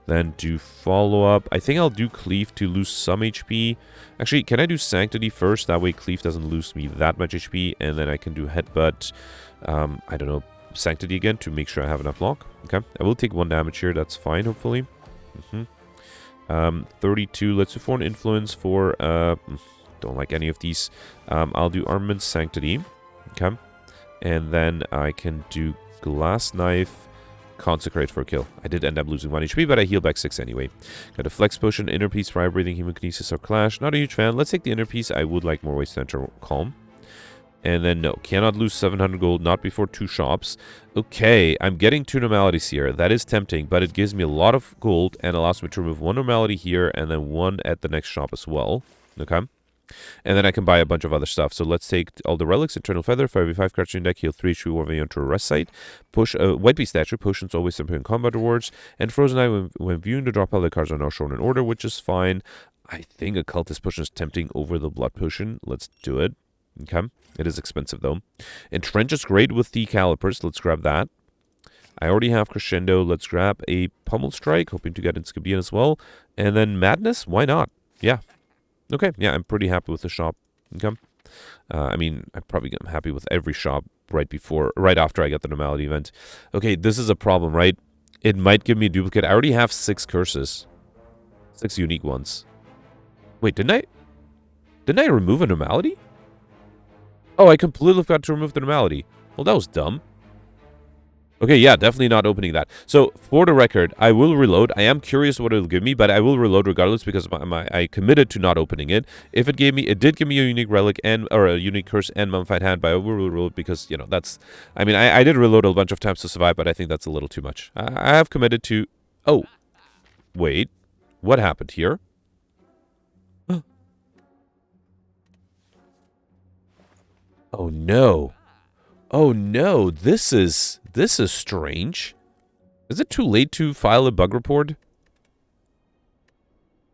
Then do Follow-Up. I think I'll do Cleave to lose some HP. Actually, can I do Sanctity first? That way Cleave doesn't lose me that much HP, and then I can do Headbutt, I don't know, Sanctity again to make sure I have enough block. Okay, I will take 1 damage here. That's fine, hopefully. 32. Let's do Foreign Influence for... don't like any of these. I'll do Armament Sanctity. Okay, and then I can do Glass Knife, Consecrate for a kill. I did end up losing 1 HP, but I heal back 6 anyway. Got a Flex Potion, Inner Peace, Fire Breathing, Hemokinesis, or Clash. Not a huge fan. Let's take the Inner Peace. I would like more ways to enter Calm. And then, no, cannot lose 700 gold, not before 2 shops. Okay, I'm getting 2 normalities here. That is tempting, but it gives me a lot of gold and allows me to remove 1 normality here and then 1 at the next shop as well. Okay. And then I can buy a bunch of other stuff. So let's take all the relics, Eternal Feather, 5v5 cards in deck, heal 3 HP whenever you enter a rest site. Push a White Beast statue, potions always appear in combat rewards. And Frozen Eye, when viewing the drop pile, the cards are now shown in order, which is fine. I think Occultist Potion is tempting over the Blood Potion. Let's do it. Okay. It is expensive, though. Entrench is great with the Calipers. Let's grab that. I already have Crescendo. Let's grab a Pummel Strike, hoping to get in Scabian as well. And then Madness? Why not? Yeah. Okay. Yeah, I'm pretty happy with the shop. Okay. I mean, I'm happy with every shop right after I get the normality event. Okay, this is a problem, right? It might give me a duplicate. I already have 6 curses. 6 unique ones. Wait, didn't I remove a normality? Oh, I completely forgot to remove the normality. Well, that was dumb. Okay, yeah, definitely not opening that. So, for the record, I will reload. I am curious what it'll give me, but I will reload regardless because I committed to not opening it. If it did give me a unique relic or a unique curse and mummified hand, but I will reload because, you know, that's... I mean, I did reload a bunch of times to survive, but I think that's a little too much. I have committed to... Oh, wait. What happened here? Oh no. Oh no, this is strange. Is it too late to file a bug report?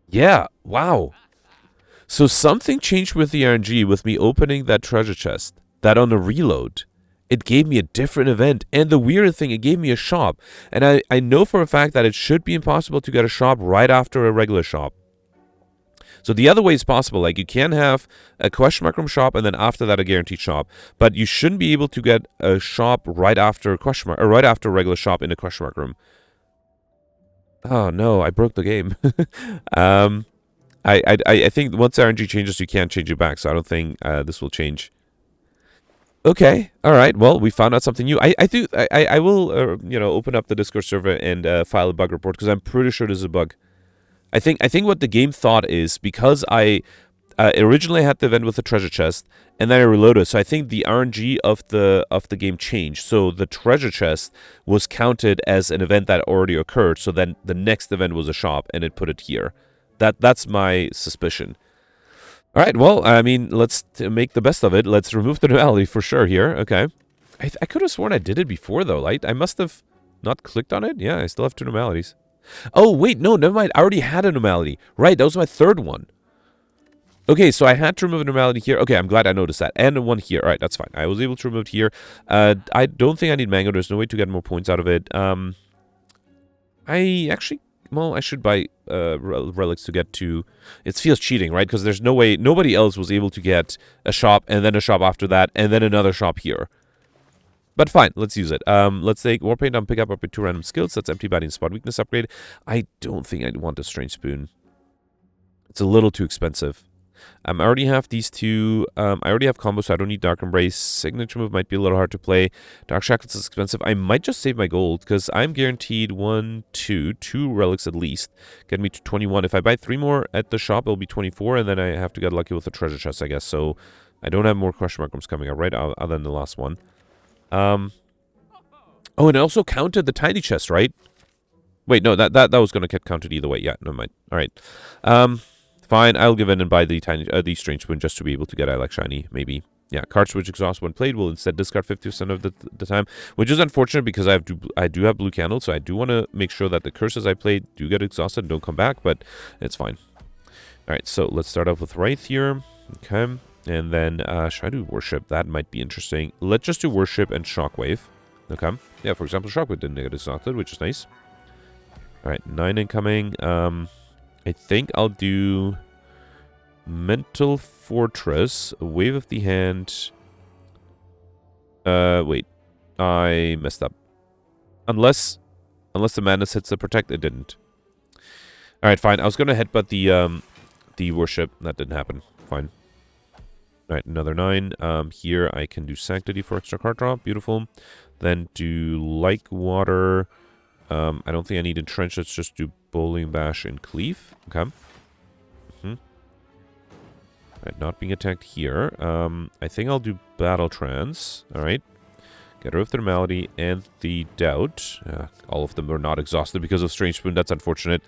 Yeah, wow. So something changed with the RNG with me opening that treasure chest. That on a reload, it gave me a different event. And the weird thing, it gave me a shop. And I know for a fact that it should be impossible to get a shop right after a regular shop. So the other way is possible. Like, you can have a question mark room shop and then after that a guaranteed shop. But you shouldn't be able to get a shop right after a question mark, or right after a regular shop in a question mark room. Oh no, I broke the game. I think once RNG changes, you can't change it back. So I don't think this will change. Okay, all right. Well, we found out something new. I will open up the Discord server and file a bug report because I'm pretty sure this is a bug. I think what the game thought is, because I originally had the event with the treasure chest, and then I reloaded, so I think the RNG of the game changed. So the treasure chest was counted as an event that already occurred, so then the next event was a shop, and it put it here. That's my suspicion. All right, well, I mean, let's make the best of it. Let's remove the normality for sure here. Okay. I could have sworn I did it before, though. Like, I must have not clicked on it. Yeah, I still have 2 normalities. Oh, wait, no, never mind. I already had a normality. Right, that was my 3rd one. Okay, so I had to remove a normality here. Okay, I'm glad I noticed that. And one here. All right, that's fine. I was able to remove it here. I don't think I need mango. There's no way to get more points out of it. I actually... Well, I should buy relics to get to... It feels cheating, right? Because there's no way... Nobody else was able to get a shop, and then a shop after that, and then another shop here. But fine, let's use it. Let's take Warpaint and pick up 2 random skills. That's Empty Body and Spot Weakness upgrade. I don't think I'd want a Strange Spoon. It's a little too expensive. I already have these two. I already have combos, so I don't need Dark Embrace. Signature move might be a little hard to play. Dark Shackles is expensive. I might just save my gold, because I'm guaranteed 2 relics at least. Get me to 21. If I buy 3 more at the shop, it'll be 24, and then I have to get lucky with the treasure chest, I guess. So I don't have more Crush Mushrooms coming up, right? Other than the last one. Oh, and it also counted the tiny chest, right? Wait, no, that was going to get counted either way. Yeah, never mind. All right. Fine, I'll give in and buy the Strange Spoon just to be able to get I Like Shiny, maybe. Yeah, card switch exhaust when played will instead discard 50% of the time, which is unfortunate because I do have blue candles, so I do want to make sure that the curses I played do get exhausted and don't come back, but it's fine. All right, so let's start off with Wraith here. Okay, and then should I do Worship? That might be interesting. Let's just do Worship and Shockwave. Okay, yeah, for example, Shockwave didn't get exhausted, which is nice. All right, 9 incoming. I think I'll do Mental Fortress, Wave of the Hand. Wait. I messed up. Unless the Madness hits the Protect, it didn't. Alright, fine. I was going to headbutt the Worship. That didn't happen. Fine. Alright, another 9. Here I can do Sanctity for extra card draw. Beautiful. Then do Like Water. I don't think I need Entrench. Let's just do Bowling Bash and Cleave. Okay. Alright, not being attacked here. I think I'll do Battle Trance. Alright. Get rid of the Normality and the Doubt. All of them are not exhausted because of Strange Spoon. That's unfortunate.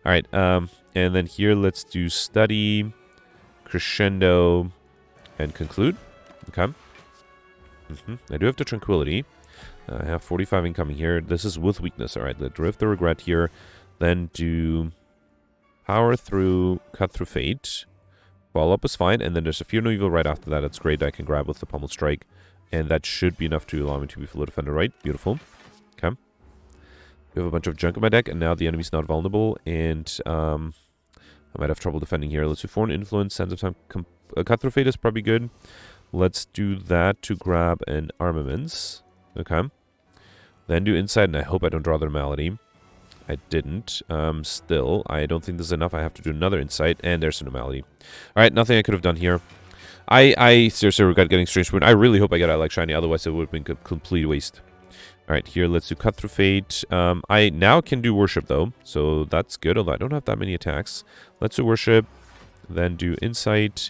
Alright, and then here let's do Study, Crescendo, and Conclude. Okay. I do have the Tranquility. I have 45 incoming here. This is with weakness. Alright, let's drift the Regret here. Then do Power Through, Cut Through Fate. Follow up is fine. And then there's a Fear No Evil right after that. That's great. I can grab with the Pummel Strike. And that should be enough to allow me to be full defender, right? Beautiful. Okay. We have a bunch of junk in my deck, and now the enemy's not vulnerable. And I might have trouble defending here. Let's do Foreign Influence. Sands of Time. Cut Through Fate is probably good. Let's do that to grab an Armaments. Okay. Then do Insight, and I hope I don't draw the Normality. I didn't. Still, I don't think this is enough. I have to do another Insight, and there's a Normality. Alright, nothing I could have done here. I seriously regret getting Strange Spoon. I really hope I get I Like Shiny, otherwise it would have been a complete waste. Alright, here, let's do Cut Through Fate. I now can do Worship, though, so that's good, although I don't have that many attacks. Let's do Worship, then do Insight.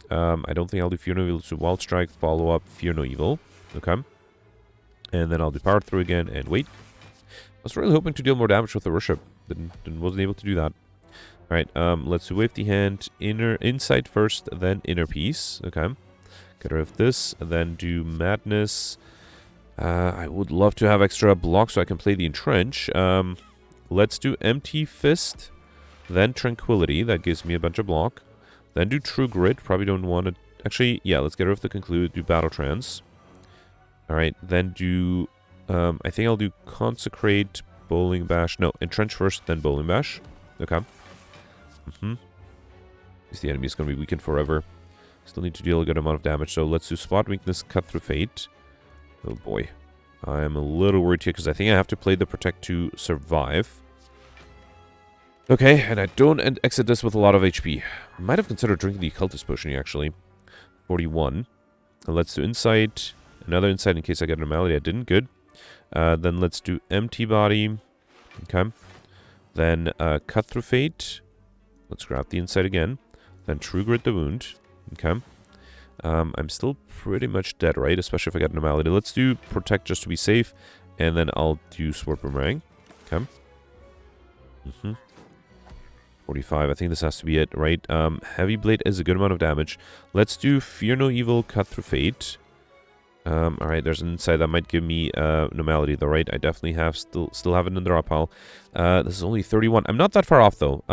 I don't think I'll do Fear No Evil. Let's do Wild Strike, follow up, Fear No Evil. Okay. And then I'll do Power Through again, and wait. I was really hoping to deal more damage with the Worship. Wasn't able to do that. Alright, let's do Wave the Hand, Insight first, then Inner Peace. Okay. Get rid of this, and then do Madness. I would love to have extra blocks so I can play the Entrench. Let's do Empty Fist, then Tranquility. That gives me a bunch of block. Then do True Grit. Probably don't want to... Actually, yeah, let's get rid of the Conclude. Do Battle Trance. Alright, then do... I think I'll do Consecrate, Bowling Bash. No, Entrench first, then Bowling Bash. Okay. The enemy is going to be weakened forever. Still need to deal a good amount of damage, so let's do Spot Weakness, Cut Through Fate. Oh boy. I'm a little worried here, because I think I have to play the Protect to survive. Okay, and I don't exit this with a lot of HP. I might have considered drinking the Occultist Potion here, actually. 41. And let's do Insight. Another Insight in case I get a Normality. I didn't. Good. Then let's do Empty Body. Okay. Then Cut Through Fate. Let's grab the Insight again. Then True Grit the Wound. Okay. I'm still pretty much dead, right? Especially if I get a Normality. Let's do Protect just to be safe. And then I'll do Sword Boomerang. Okay. 45. I think this has to be it, right? Heavy Blade is a good amount of damage. Let's do Fear No Evil, Cut Through Fate. Alright, there's an Insight that might give me Normality, though, right? I definitely have still have it in the draw pile. This is only 31. I'm not that far off, though.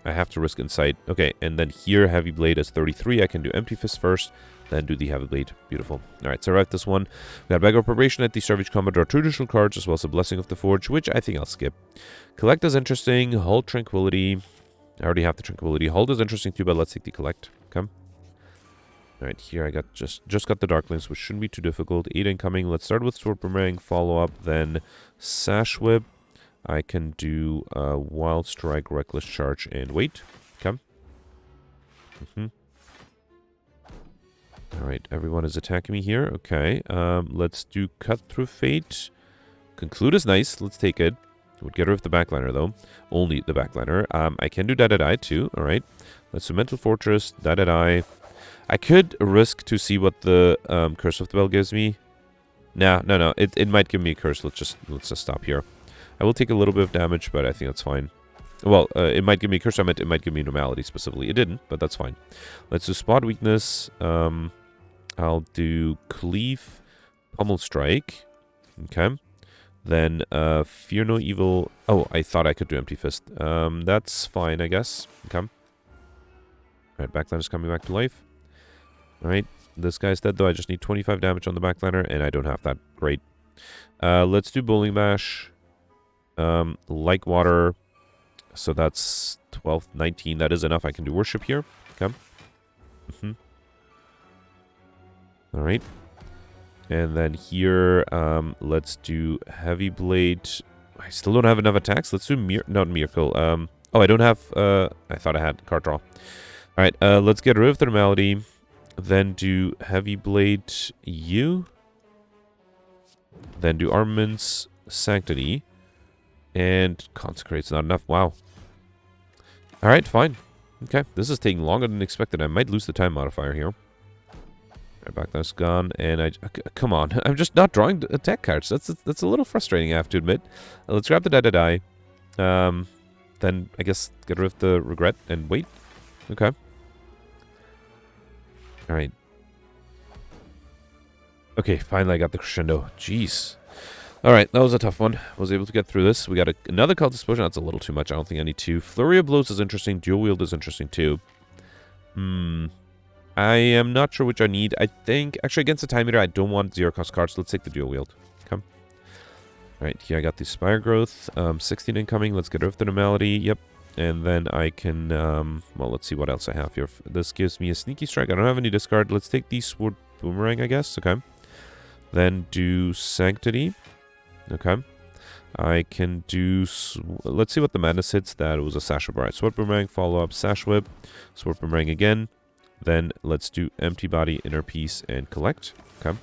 I have to risk insight. Okay, and then here, Heavy Blade is 33. I can do Empty Fist first, then do the Heavy Blade. Beautiful. Alright, so I write this one. We got Bag of Preparation at the Savage Combat. Draw 2 additional cards, as well as a Blessing of the Forge, which I think I'll skip. Collect is interesting. Hold Tranquility. I already have the Tranquility. Hold is interesting too, but let's take the Collect. Okay. Alright, here I got just got the Darklings, which shouldn't be too difficult. 8 incoming. Let's start with Sword Boomerang, follow up, then Sash Whip. I can do Wild Strike, Reckless Charge, and wait. Okay. Alright, everyone is attacking me here. Okay, let's do Cut Through Fate. Conclude is nice. Let's take it. Would get rid of the backliner, though. Only the backliner. I can do Die, too. Alright. Let's do Mental Fortress, Die. I could risk to see what the Curse of the Bell gives me. No. It might give me a curse. Let's just stop here. I will take a little bit of damage, but I think that's fine. Well, it might give me a curse. I meant it might give me normality specifically. It didn't, but that's fine. Let's do Spot Weakness. I'll do Cleave, Pummel Strike. Okay. Then Fear No Evil. Oh, I thought I could do Empty Fist. That's fine, I guess. Okay. Alright, backliner is coming back to life. Alright, this guy's dead though. I just need 25 damage on the backliner, and I don't have that. Great. Let's do Bowling Bash. Like Water. So that's 12, 19. That is enough. I can do Worship here. Okay. Alright. And then here, let's do Heavy Blade. I still don't have enough attacks. Let's do not Miracle. Oh, I don't have, I thought I had card draw. Alright, let's get rid of the normality. Then do Heavy Blade U. Then do Armaments, Sanctity. And Consecrate's not enough. Wow. Alright, fine. Okay, this is taking longer than expected. I might lose the time modifier here. Alright, backline's gone, and come on. I'm just not drawing attack cards. That's a little frustrating, I have to admit. Let's grab the Die. Then, I guess, get rid of the Regret and wait. Okay. Alright. Okay, finally I got the Crescendo. Jeez. Alright, that was a tough one. Was able to get through this. We got another Cultist Potion. That's a little too much. I don't think I need two. Flurry of Blows is interesting. Dual Wield is interesting too. I am not sure which I need. I think, actually, against the Time Eater, I don't want 0-cost cards. Let's take the Dual Wield. Come. Alright, here I got the Spire Growth. 16 incoming. Let's get rid of the Normality. Yep. And then I can, well, let's see what else I have here. This gives me a Sneaky Strike. I don't have any discard. Let's take the Sword Boomerang, I guess. Okay. Then do Sanctity. Okay. I can do... Let's see what the Madness hits. That was a Sash Whip. Alright, Sword Boomerang, follow up, Sash Whip, Sword Boomerang again. Then let's do Empty Body, Inner Peace, and Collect. Okay.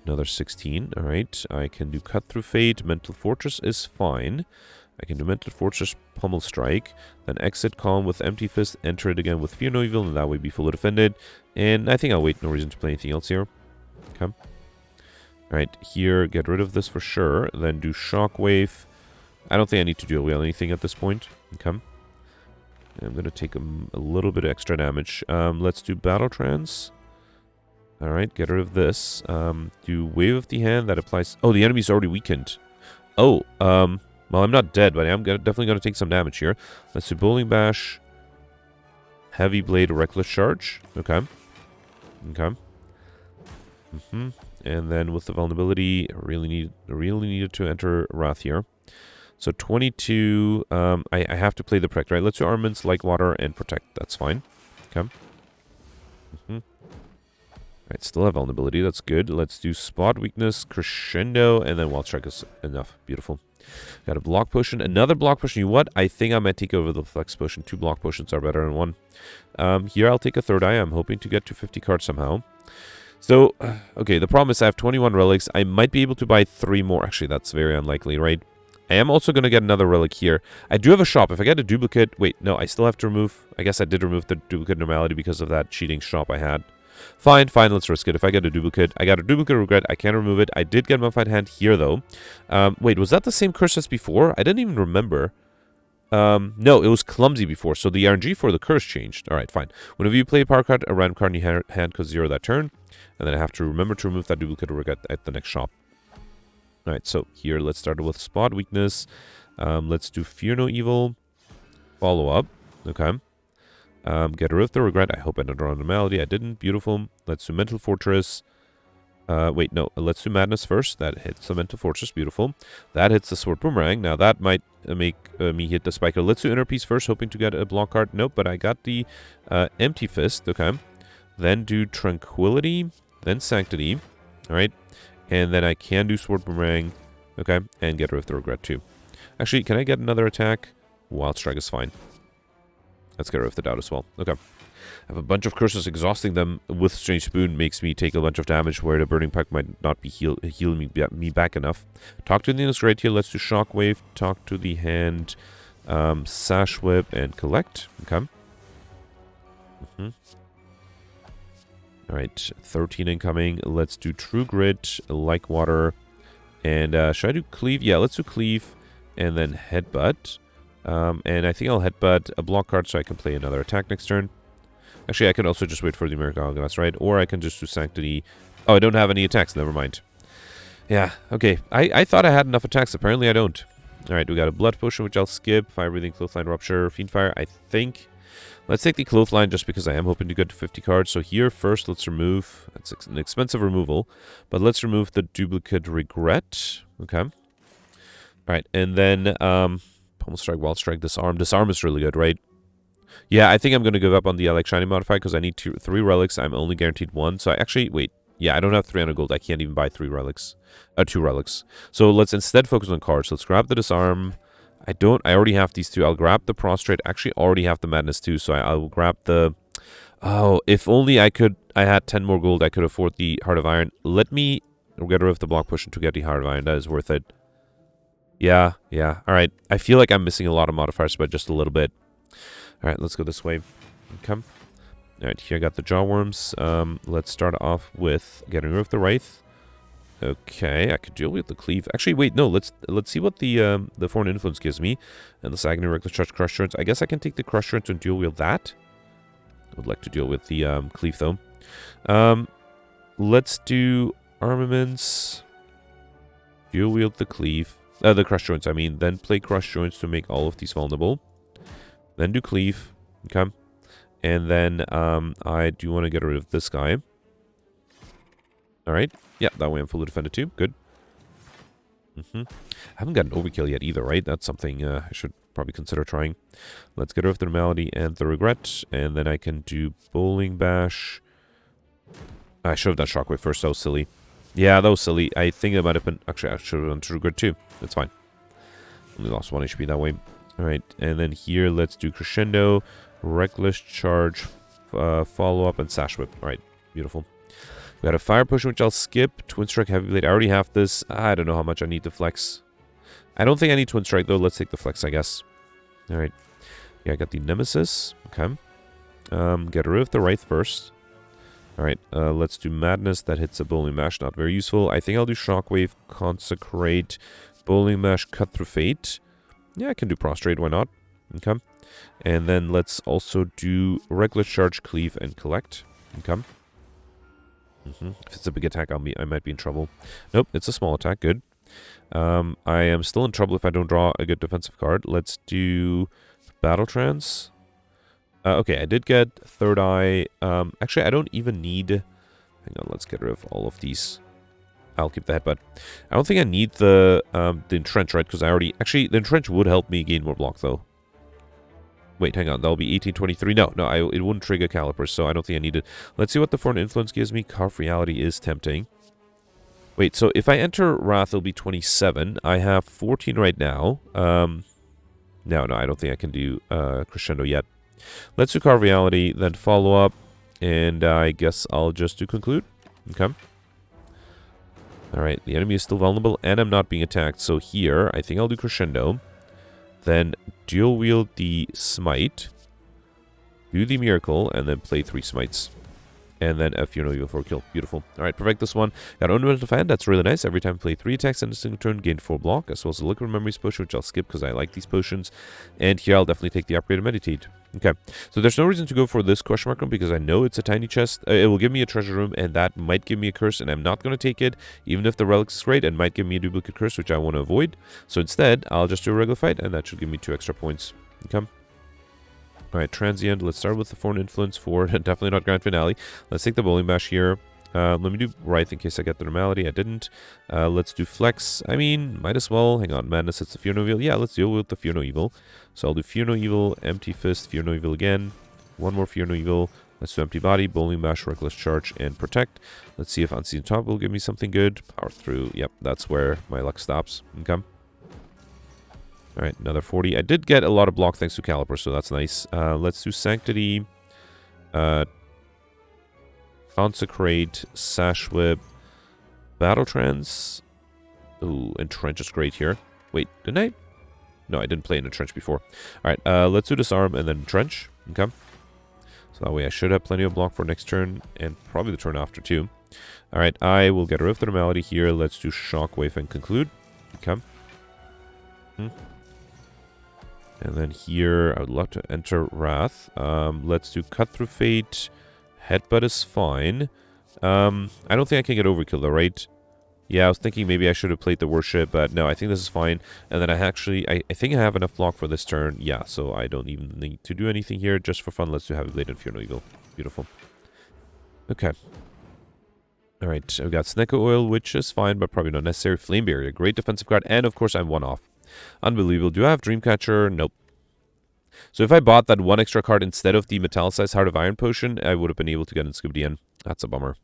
Another 16. Alright, I can do Cut Through Fate. Mental Fortress is fine. I can do Mental Fortress, Pummel Strike. Then exit Calm with Empty Fist, enter it again with Fear No Evil, and that way be fully defended. And I think I'll wait. No reason to play anything else here. Okay. Alright, here, get rid of this for sure. Then do Shockwave. I don't think I need to dual wield anything at this point. Okay. I'm going to take a little bit of extra damage. Let's do Battle Trance. Alright, get rid of this. Do Wave of the Hand. That applies... Oh, the enemy's already weakened. Oh, well, I'm not dead, but I'm definitely going to take some damage here. Let's do Bowling Bash. Heavy Blade, Reckless Charge. Okay. Okay. And then with the vulnerability, I really needed to enter Wrath here. So 22, I have to play the Protect, right? Let's do Armaments, Like Water, and Protect. That's fine. Okay. Alright, still have vulnerability. That's good. Let's do Spot Weakness, Crescendo, and then Wild Strike is enough. Beautiful. Got a Block Potion. Another Block Potion. You know what? I think I might take over the Flex Potion. 2 Block Potions are better than 1. Here I'll take a Third Eye. I'm hoping to get to 50 cards somehow. So, okay, the problem is I have 21 relics. I might be able to buy 3 more. Actually, that's very unlikely, right? I am also going to get another relic here. I do have a shop. If I get a duplicate... Wait, no, I still have to remove... I guess I did remove the duplicate normality because of that cheating shop I had. Fine, let's risk it. If I get a duplicate... I got a duplicate Regret. I can't remove it. I did get Modified Hand here, though. Wait, was that the same curse as before? I didn't even remember. No, it was Clumsy before, so the RNG for the curse changed. Alright, fine. Whenever you play a power card, a random card in your hand costs 0 that turn. And then I have to remember to remove that duplicate Regret at the next shop. Alright, so here, let's start with Spot Weakness. Let's do Fear No Evil. Follow up. Okay. Get rid of the Regret. I hope I don't draw an Malady. I didn't. Beautiful. Let's do Mental Fortress. Wait, no. Let's do Madness first. That hits the Mental Fortress. Beautiful. That hits the Sword Boomerang. Now that might make me hit the Spiker. Let's do Inner Peace first, hoping to get a block card. Nope, but I got the Empty Fist. Okay. Then do Tranquility. Then Sanctity. Alright. And then I can do Sword Boomerang. Okay. And get rid of the Regret too. Actually, can I get another attack? Wild Strike is fine. Let's get rid of the Doubt as well. Okay. I have a bunch of curses. Exhausting them with Strange Spoon makes me take a bunch of damage where the Burning Pike might not be healing me back enough. Talk to the Needles right here. Let's do Shockwave. Talk to the hand. Sash Whip and collect. Okay. Alright. 13 incoming. Let's do True Grit. Like Water. And should I do Cleave? Yeah, let's do Cleave. And then Headbutt. And I think I'll Headbutt a block card so I can play another attack next turn. Actually, I can also just wait for the American Hourglass, right? Or I can just do Sanctity. Oh, I don't have any attacks. Never mind. Yeah, okay. I thought I had enough attacks. Apparently, I don't. Alright, we got a Blood Potion, which I'll skip. Fire Breathing, Clothesline Rupture, Fiendfire, I think. Let's take the Clothesline just because I am hoping to get to 50 cards. So here, first, let's remove... That's an expensive removal. But let's remove the Duplicate Regret. Okay. Alright, and then... Pummel Strike, Wild Strike, Disarm. Disarm is really good, right? Yeah, I think I'm going to give up on the Like Shiny modifier because I need 3 relics. I'm only guaranteed 1. So I actually... Wait. Yeah, I don't have 300 gold. I can't even buy 2 relics. So let's instead focus on cards. Let's grab the Disarm. I already have these 2. I'll grab the Prostrate. Actually, already have the Madness too. So I'll grab the... Oh, if only I had 10 more gold, I could afford the Heart of Iron. Let me get rid of the Block Potion to get the Heart of Iron. That is worth it. Yeah. Alright. I feel like I'm missing a lot of modifiers, but just a little bit. Alright, let's go this way. Okay. Alright, here I got the Jawworms. Let's start off with getting rid of the Wraith. Okay, I could deal with the Cleave. Actually, wait, no, let's see what the Foreign Influence gives me. And the Agony, Reckless Charge, Crush Turns. I guess I can take the Crush Turns and dual wield that. I would like to deal with the Cleave, though. Let's do Armaments. Dual wield the Cleave. The Crush Joints, I mean. Then play Crush Joints to make all of these vulnerable. Then do Cleave. Okay. And then I do want to get rid of this guy. Alright. Yeah, that way I'm fully defended too. Good. I haven't gotten Overkill yet either, right? That's something I should probably consider trying. Let's get rid of the Malady and the Regret. And then I can do Bowling Bash. I should have done Shockwave first. That was silly. Yeah, that was silly. I think it might have been... Actually, I should have done True Grit too. That's fine. Only lost 1 HP that way. Alright, and then here, let's do Crescendo, Reckless Charge, Follow-Up, and Sash Whip. Alright, beautiful. We got a Fire Potion, which I'll skip. Twin Strike, Heavy Blade. I already have this. I don't know how much I need to flex. I don't think I need Twin Strike, though. Let's take the flex, I guess. Alright. Yeah, I got the Nemesis. Okay. Get rid of the Wraith first. Alright, let's do Madness. That hits a Bowling Mash. Not very useful. I think I'll do Shockwave, Consecrate, Bowling Mash, Cut Through Fate. Yeah, I can do Prostrate. Why not? Okay. And then let's also do Reckless Charge, Cleave, and Collect. Okay. If it's a big attack, I might be in trouble. Nope, it's a small attack. Good. I am still in trouble if I don't draw a good defensive card. Let's do Battle Trance. Okay, I did get Third Eye. Actually, I don't even need... Hang on, let's get rid of all of these. I'll keep the Headbutt. I don't think I need the Entrench, right? Because I already... Actually, the Entrench would help me gain more block, though. Wait, hang on. That'll be 1823. No, it wouldn't trigger Calipers, so I don't think I need it. Let's see what the Foreign Influence gives me. Carve Reality is tempting. Wait, so if I enter Wrath, it'll be 27. I have 14 right now. No, I don't think I can do Crescendo yet. Let's do Carve Reality, then Follow Up, and I guess I'll just do Conclude. Okay. Alright, the enemy is still vulnerable, and I'm not being attacked. So here, I think I'll do Crescendo. Then dual wield the Smite. Do the Miracle, and then play 3 Smites. And then a Funeral Evil for a kill. Beautiful. Alright, perfect this one. Got Ornamental Fan, that's really nice. Every time I play 3 attacks in a single turn, gain 4 block, as well as the Liquid Memories potion, which I'll skip because I like these potions. And here I'll definitely take the upgrade of Meditate. Okay, so there's no reason to go for this question mark room because I know it's a tiny chest. It will give me a treasure room, and that might give me a curse, and I'm not going to take it, even if the relics is great, and might give me a duplicate curse, which I want to avoid. So instead, I'll just do a regular fight, and that should give me 2 extra points. Okay. Alright, Transient. Let's start with the Foreign Influence for definitely not Grand Finale. Let's take the Bowling Bash here. Let me do Wraith in case I get the Normality. I didn't. Let's do Flex. I mean, might as well. Hang on, Madness, it's the Funeral Evil. Yeah, let's deal with the Funeral Evil. So I'll do Funeral Evil, Empty Fist, Funeral Evil again. One more Funeral Evil. Let's do Empty Body, Bowling Bash, Reckless Charge, and Protect. Let's see if Unseen Top will give me something good. Power Through. Yep, that's where my luck stops. Okay. Alright, another 40. I did get a lot of block thanks to Caliper, so that's nice. Let's do Sanctity, Consecrate, Sash Whip, Battle Trance. Ooh, Entrench is great here. Wait, didn't I? No, I didn't play an Entrench before. Alright, let's do Disarm and then Entrench. Okay. So that way I should have plenty of block for next turn, and probably the turn after too. Alright, I will get rid of the Normality here. Let's do Shockwave and Conclude. Okay. And then here, I would love to enter Wrath. Let's do Cut Through Fate. Headbutt is fine. I don't think I can get Overkill though, right? Yeah, I was thinking maybe I should have played the Worship, but no, I think this is fine. And then I think I have enough block for this turn. Yeah, so I don't even need to do anything here. Just for fun, let's do Heavy Blade and Funeral Evil. Beautiful. Okay. Alright, I've got Snecko Oil, which is fine, but probably not necessary. Flame Barrier, great defensive card, and of course I'm 1 off. Unbelievable. Do I have Dreamcatcher? Nope. So if I bought that 1 extra card instead of the Metallicized Heart of Iron potion, I would have been able to get in Skibdian. That's a bummer.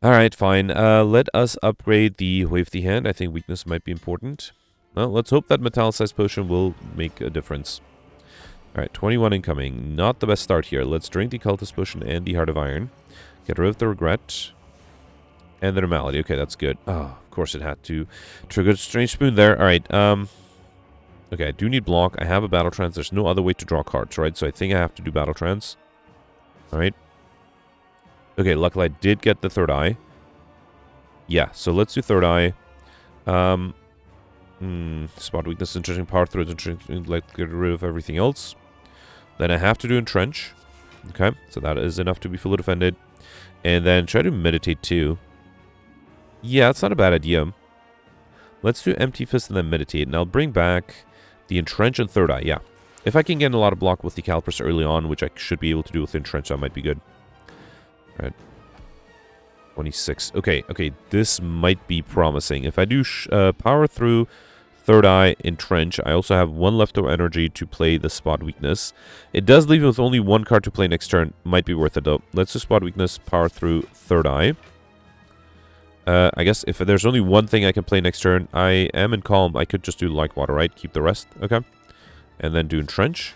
Alright, fine. Let us upgrade the Wave the Hand. I think weakness might be important. Well, let's hope that Metallicized potion will make a difference. Alright, 21 incoming. Not the best start here. Let's drink the Cultist potion and the Heart of Iron. Get rid of the Regret. And the Normality. Okay, that's good. Oh, of course it had to trigger Strange Spoon there. Alright, okay, I do need block. I have a Battle Trance. There's no other way to draw cards, right? So I think I have to do Battle Trance. Alright. Okay, luckily I did get the Third Eye. Yeah, so let's do Third Eye. Spot Weakness, interesting. Power Through is interesting. Like, get rid of everything else. Then I have to do Entrench. Okay, so that is enough to be fully defended. And then try to Meditate too. Yeah, it's not a bad idea. Let's do Empty Fist and then Meditate. And I'll bring back the Entrench and Third Eye. Yeah. If I can get a lot of block with the Calipers early on, which I should be able to do with Entrench, that might be good. Alright. 26. Okay, okay. This might be promising. If I do Power Through, Third Eye, Entrench, I also have 1 leftover energy to play the Spot Weakness. It does leave me with only 1 card to play next turn. Might be worth it though. Let's do Spot Weakness, Power Through, Third Eye. I guess if there's only 1 thing I can play next turn, I am in Calm. I could just do Like Water, right? Keep the rest. Okay. And then do Entrench.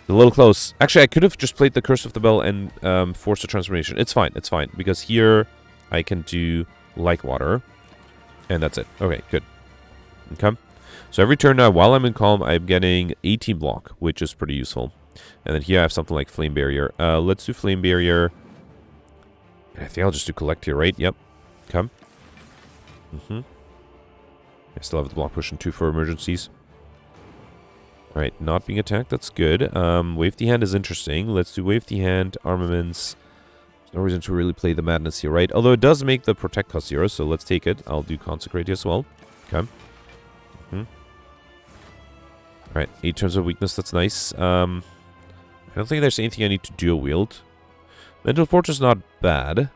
A little close. Actually, I could have just played the Curse of the Bell and forced a transformation. It's fine. It's fine. Because here I can do Like Water. And that's it. Okay, good. Okay. So every turn now, while I'm in Calm, I'm getting 18 block, which is pretty useful. And then here I have something like Flame Barrier. Let's do Flame Barrier. I think I'll just do Collect here, right? Yep. Okay. I still have the block push and 2 for emergencies. Alright, not being attacked, that's good. Wave the Hand is interesting. Let's do Wave the Hand, Armaments. There's no reason to really play the Madness here, right? Although it does make the Protect cost 0, so let's take it. I'll do Consecrate as well. Okay. Alright, 8 turns of weakness, that's nice. I don't think there's anything I need to dual wield. Mental Fortress not bad.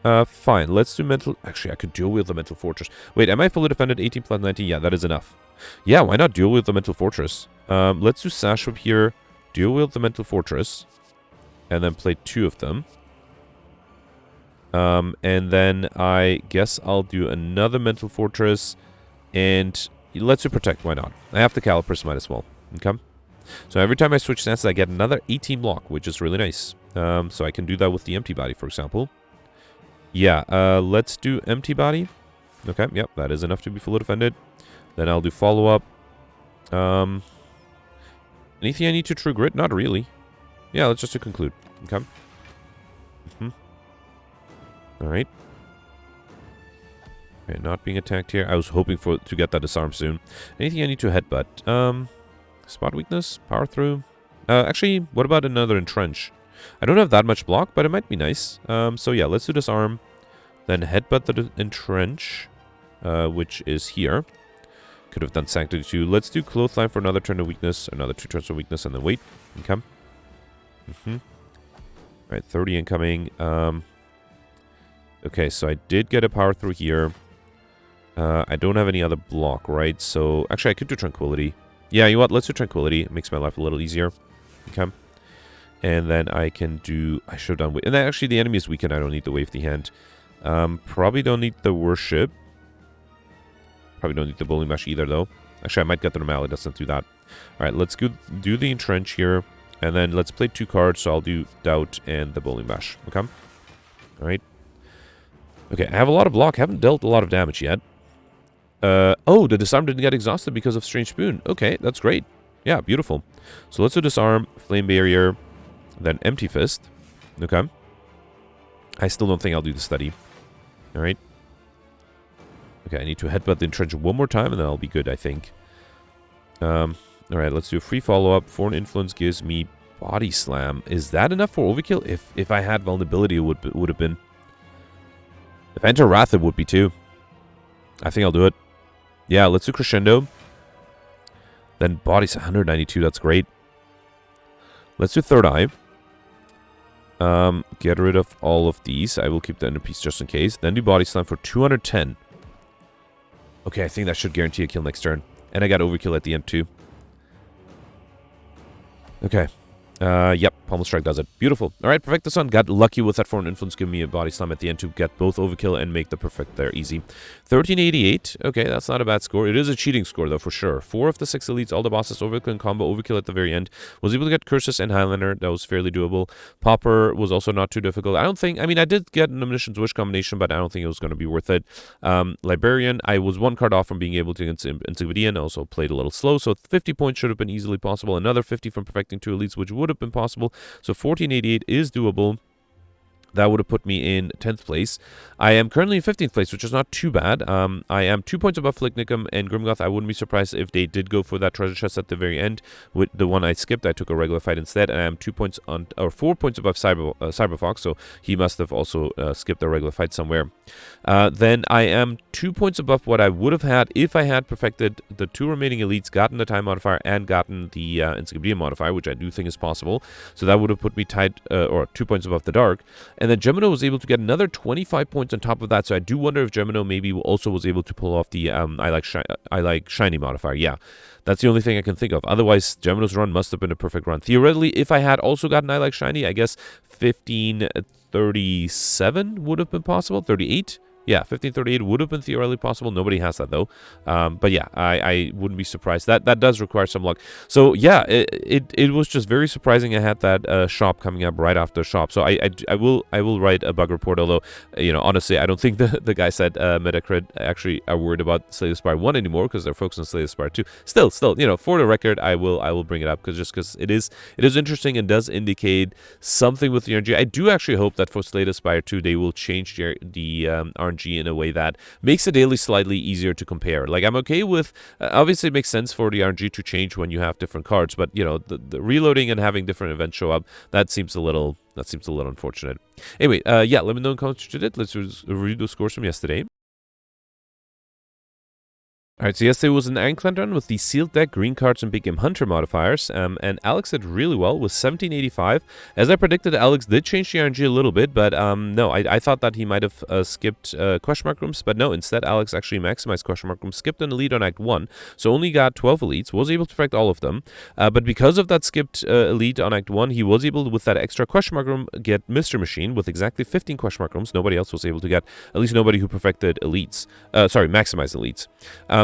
Fine, let's do Mental... Actually, I could dual wield the Mental Fortress. Wait, am I fully defended? 18 plus 19? Yeah, that is enough. Yeah, why not dual wield the Mental Fortress? Let's do Sash Whip here. Dual wield the Mental Fortress. And then play 2 of them. And then I guess I'll do another Mental Fortress. And let's do Protect, why not? I have the Calipers, might as well. Okay. So every time I switch stances, I get another 18 block, which is really nice. So I can do that with the Empty Body, for example. Yeah, let's do Empty Body. Okay, yep, that is enough to be fully defended. Then I'll do Follow-Up. Anything I need to True Grit? Not really. Yeah, let's just do conclude. Okay. Alright. Okay, not being attacked here. I was hoping to get that disarm soon. Anything I need to headbutt? Spot weakness? Power through? Actually, what about another entrench? I don't have that much block, but it might be nice. So yeah, let's do disarm. Then headbutt the entrench, which is here. Could have done Sanctity too. Let's do Clothesline for another turn of weakness, another 2 turns of weakness, and then wait. Okay. Alright, 30 incoming. Okay, so I did get a power through here. I don't have any other block, right? So, actually, I could do Tranquility. Yeah, you know what? Let's do Tranquility. It makes my life a little easier. Okay. And then I can do... I should have done... And then actually, the enemy is weakened. I don't need the Wave the Hand. Probably don't need the Worship. Probably don't need the Bowling Bash either, though. Actually, I might get the Normality. Let's not do that. Alright, let's go do the Entrench here. And then let's play 2 cards. So I'll do Doubt and the Bowling Bash. Okay? Alright. Okay, I have a lot of block. Haven't dealt a lot of damage yet. Oh, the disarm didn't get exhausted because of Strange Spoon. Okay, that's great. Yeah, beautiful. So let's do disarm, Flame Barrier, then Empty Fist. Okay. I still don't think I'll do the study. Alright. Okay, I need to headbutt the entrench one more time and then I'll be good, I think. Alright, let's do a free follow-up. Foreign Influence gives me Body Slam. Is that enough for overkill? If I had vulnerability, it would have been. If I enter Wrath, it would be too. I think I'll do it. Yeah, let's do Crescendo. Then Body's 192, that's great. Let's do Third Eye. Get rid of all of these. I will keep the Inner Piece just in case. Then do Body Slam for 210. Okay, I think that should guarantee a kill next turn. And I got Overkill at the end too. Okay. Yep, Pommel Strike does it. Beautiful. Alright, Perfect the Sun. Got lucky with that Foreign Influence, giving me a Body Slam at the end to get both Overkill and make the Perfect there easy. 1388. Okay, that's not a bad score. It is a cheating score, though, for sure. 4 of the 6 elites, all the bosses, Overkill and combo, Overkill at the very end. Was able to get Curses and Highlander. That was fairly doable. Popper was also not too difficult. I mean, I did get an Omniscience Wish combination, but I don't think it was going to be worth it. Librarian, I was 1 card off from being able to against Encyclopedia, and also played a little slow, so 50 points should have been easily possible. Another 50 from perfecting 2 elites, which would have been possible. So 1488 is doable. That would have put me in 10th place. I am currently in 15th place, which is not too bad. I am 2 points above Flicknickum and Grimgoth. I wouldn't be surprised if they did go for that treasure chest at the very end. With the one I skipped, I took a regular fight instead. And I am 2 points on, or 4 points above Cyberfox, so he must have also skipped a regular fight somewhere. Then I am 2 points above what I would have had if I had perfected the 2 remaining elites, gotten the time modifier, and gotten the Encyclopedia modifier, which I do think is possible. So that would have put me tied, or 2 points above the dark. And then Gemino was able to get another 25 points on top of that, so I do wonder if Gemino maybe also was able to pull off the I like Shiny modifier. Yeah, that's the only thing I can think of. Otherwise, Gemino's run must have been a perfect run. Theoretically, if I had also gotten I like Shiny, I guess 1537 would have been possible. 38? Yeah, 1538 would have been theoretically possible. Nobody has that, though. But yeah, I wouldn't be surprised. That does require some luck. So yeah, it was just very surprising I had that shop coming up right after shop. So I will write a bug report, although, you know, honestly, I don't think the guy said Metacrit actually are worried about Slay the Spire 1 anymore, because they're focused on Slay the Spire 2. Still, you know, for the record, I will bring it up, because it is interesting and does indicate something with the RNG. I do actually hope that for Slay the Spire 2, they will change the RNG in a way that makes the daily slightly easier to compare. Like, I'm okay with, obviously it makes sense for the RNG to change when you have different cards, but, you know, the reloading and having different events show up, that seems a little unfortunate. Anyway, yeah, let me know in comments what you did. Let's review the scores from yesterday. Alright, so yesterday was an Ironclad run with the sealed deck, green cards, and big game hunter modifiers, and Alex did really well with 1785. As I predicted, Alex did change the RNG a little bit, but no, I thought that he might have skipped question mark rooms, but no, instead Alex actually maximized question mark rooms, skipped an elite on Act 1, so only got 12 elites, was able to perfect all of them, but because of that skipped elite on Act 1, he was able, with that extra question mark room, get Mr. Machine with exactly 15 question mark rooms. Nobody else was able to get, at least nobody who perfected elites, maximized elites.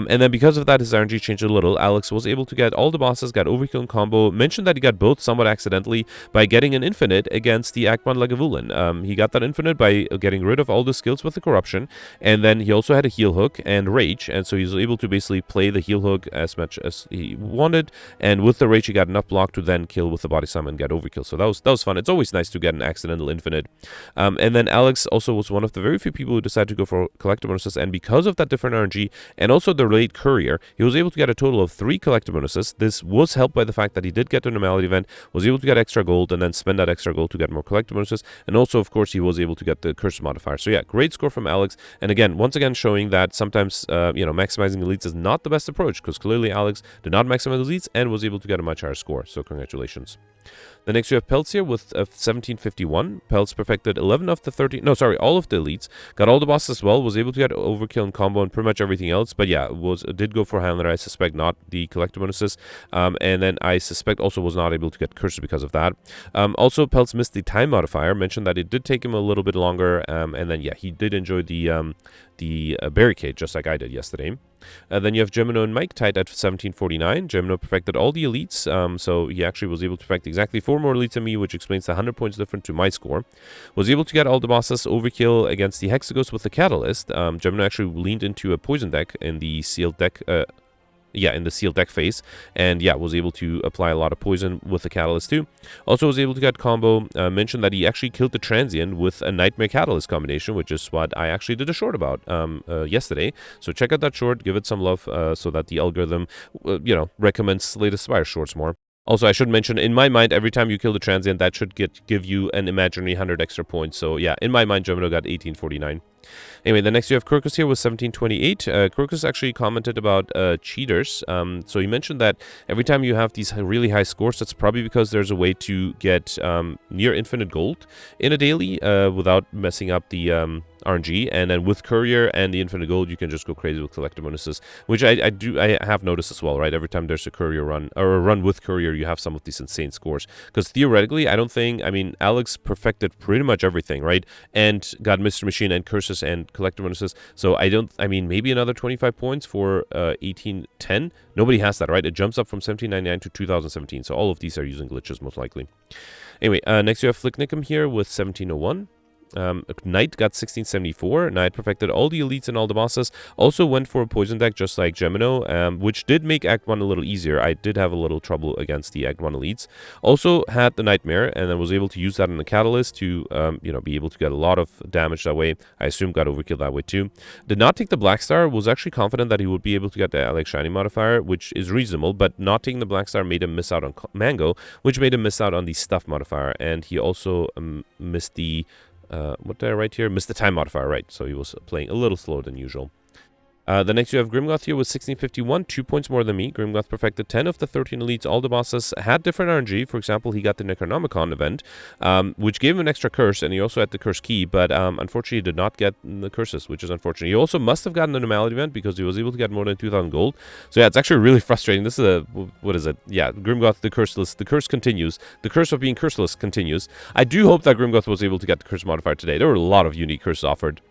And then because of that, his RNG changed a little. Alex was able to get all the bosses, got overkill and combo. Mentioned that he got both somewhat accidentally by getting an infinite against the Act 1 Lagavulin. He got that infinite by getting rid of all the skills with the corruption, and then he also had a heal hook and rage, and so he was able to basically play the heal hook as much as he wanted, and with the rage he got enough block to then kill with the body slam and get overkill. So that was fun. It's always nice to get an accidental infinite. And then Alex also was one of the very few people who decided to go for collector bonuses, and because of that different RNG and also the late courier, he was able to get a total of 3 collector bonuses. This was helped by the fact that he did get the normality event, was able to get extra gold, and then spend that extra gold to get more collector bonuses, and also of course he was able to get the curse modifier. So yeah, great score from Alex, and again, once again showing that sometimes maximizing elites is not the best approach, because clearly Alex did not maximize elites and was able to get a much higher score. So congratulations. The next you have Peltz here with 1751. Peltz perfected 11 of the 13, no sorry, all of the elites, got all the bosses as well, was able to get overkill and combo and pretty much everything else, but yeah, did go for Highlander, I suspect not the collector bonuses, and then I suspect also was not able to get curses because of that. Also, Peltz missed the time modifier, mentioned that it did take him a little bit longer, and then yeah, he did enjoy the barricade just like I did yesterday. Then you have Gemino and Mike tied at 1749. Gemino perfected all the elites, so he actually was able to perfect exactly 4 more elites than me, which explains the 100 points different to my score. Was able to get all the bosses overkill against the Hexaghost with the Catalyst. Gemino actually leaned into a poison deck in the sealed deck, in the sealed deck phase, and yeah, was able to apply a lot of poison with the Catalyst too. Also was able to get combo. Mentioned that he actually killed the Transient with a Nightmare Catalyst combination, which is what I actually did a short about yesterday. So check out that short, give it some love, so that the algorithm, recommends latest Spire shorts more. Also, I should mention, in my mind, every time you kill the Transient, that should give you an imaginary 100 extra points. So yeah, in my mind, Gemino got 1849. Anyway, the next you have Crocus here with 1728. Crocus actually commented about cheaters. So he mentioned that every time you have these really high scores, that's probably because there's a way to get near infinite gold in a daily without messing up the RNG, and then with Courier and the infinite gold, you can just go crazy with collector bonuses, which I have noticed as well, right? Every time there's a Courier run, or a run with Courier, you have some of these insane scores. Because theoretically, Alex perfected pretty much everything, right? And got Mr. Machine and curses and collector bonuses. So maybe another 25 points for 1810. Nobody has that, right? It jumps up from 1799 to 2017. So all of these are using glitches, most likely. Anyway, next you have Flicknickum here with 1701. Knight got 1674. Knight perfected all the elites and all the bosses. Also went for a poison deck just like Gemino, which did make Act 1 a little easier. I did have a little trouble against the Act 1 elites. Also had the Nightmare, and then was able to use that in the Catalyst to be able to get a lot of damage that way. I assume got overkill that way too. Did not take the Black Star. Was actually confident that he would be able to get the Alex Shiny modifier, which is reasonable, but not taking the Black Star made him miss out on Mango, which made him miss out on the Stuff modifier, and he also missed the what did I write here? Missed the time modifier, right? So he was playing a little slower than usual. The next you have Grimgoth here with 1651, 2 points more than me. Grimgoth perfected 10 of the 13 elites. All the bosses had different RNG. For example, he got the Necronomicon event, which gave him an extra curse, and he also had the curse key, but unfortunately he did not get the curses, which is unfortunate. He also must have gotten the normality event because he was able to get more than 2,000 gold. So yeah, it's actually really frustrating. This is what is it? Yeah, Grimgoth, the curseless. The curse continues. The curse of being curseless continues. I do hope that Grimgoth was able to get the curse modifier today. There were a lot of unique curses offered.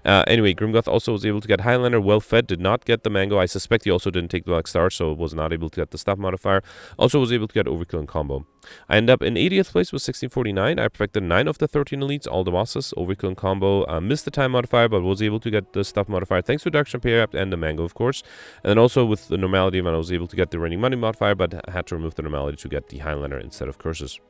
Anyway, Grimgoth also was able to get Highlander, well fed, did not get the Mango. I suspect he also didn't take the Black Star, so was not able to get the Stuff modifier. Also was able to get Overkill and Combo. I end up in 80th place with 1649. I perfected 9 of the 13 elites, all the bosses, Overkill and Combo. Missed the Time modifier, but was able to get the Stuff modifier thanks to Dark Champagne and the Mango, of course. And then also with the Normality, I was able to get the Raining Money modifier, but had to remove the Normality to get the Highlander instead of Curses.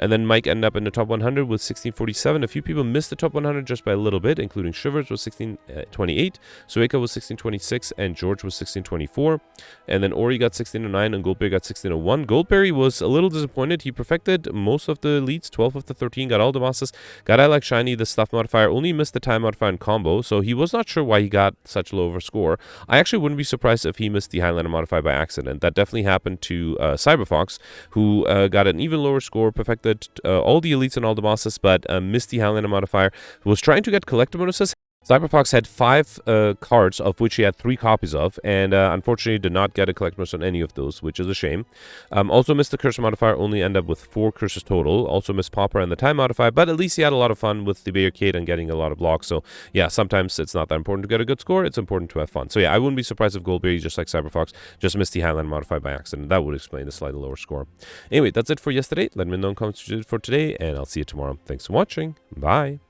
And then Mike ended up in the top 100 with 1647. A few people missed the top 100 just by a little bit, including Shivers was 1628, Sueka was 1626, and George was 1624. And then Ori got 1609, and Goldberry got 1601. Goldberry was a little disappointed. He perfected most of the elites, 12 of the 13, got all the bosses, got I Like Shiny, the Stuff modifier, only missed the Time modifier and Combo, so he was not sure why he got such low of a score. I actually wouldn't be surprised if he missed the Highlander modifier by accident. That definitely happened to Cyberfox, who got an even lower score, perfected all the elites and all the bosses, but missed the Highlander modifier, was trying to get collector bonuses, Cyberfox had 5 cards, of which he had 3 copies of, and unfortunately did not get a collector's on any of those, which is a shame. Also missed the curse modifier, only end up with 4 curses total. Also missed Pauper and the time modifier, but at least he had a lot of fun with the barricade and getting a lot of blocks. So yeah, sometimes it's not that important to get a good score, it's important to have fun. So yeah, I wouldn't be surprised if Goldberry, just like Cyberfox, just missed the Highland modifier by accident. That would explain the slightly lower score. Anyway, that's it for yesterday. Let me know in the comments what you did for today, and I'll see you tomorrow. Thanks for watching. Bye.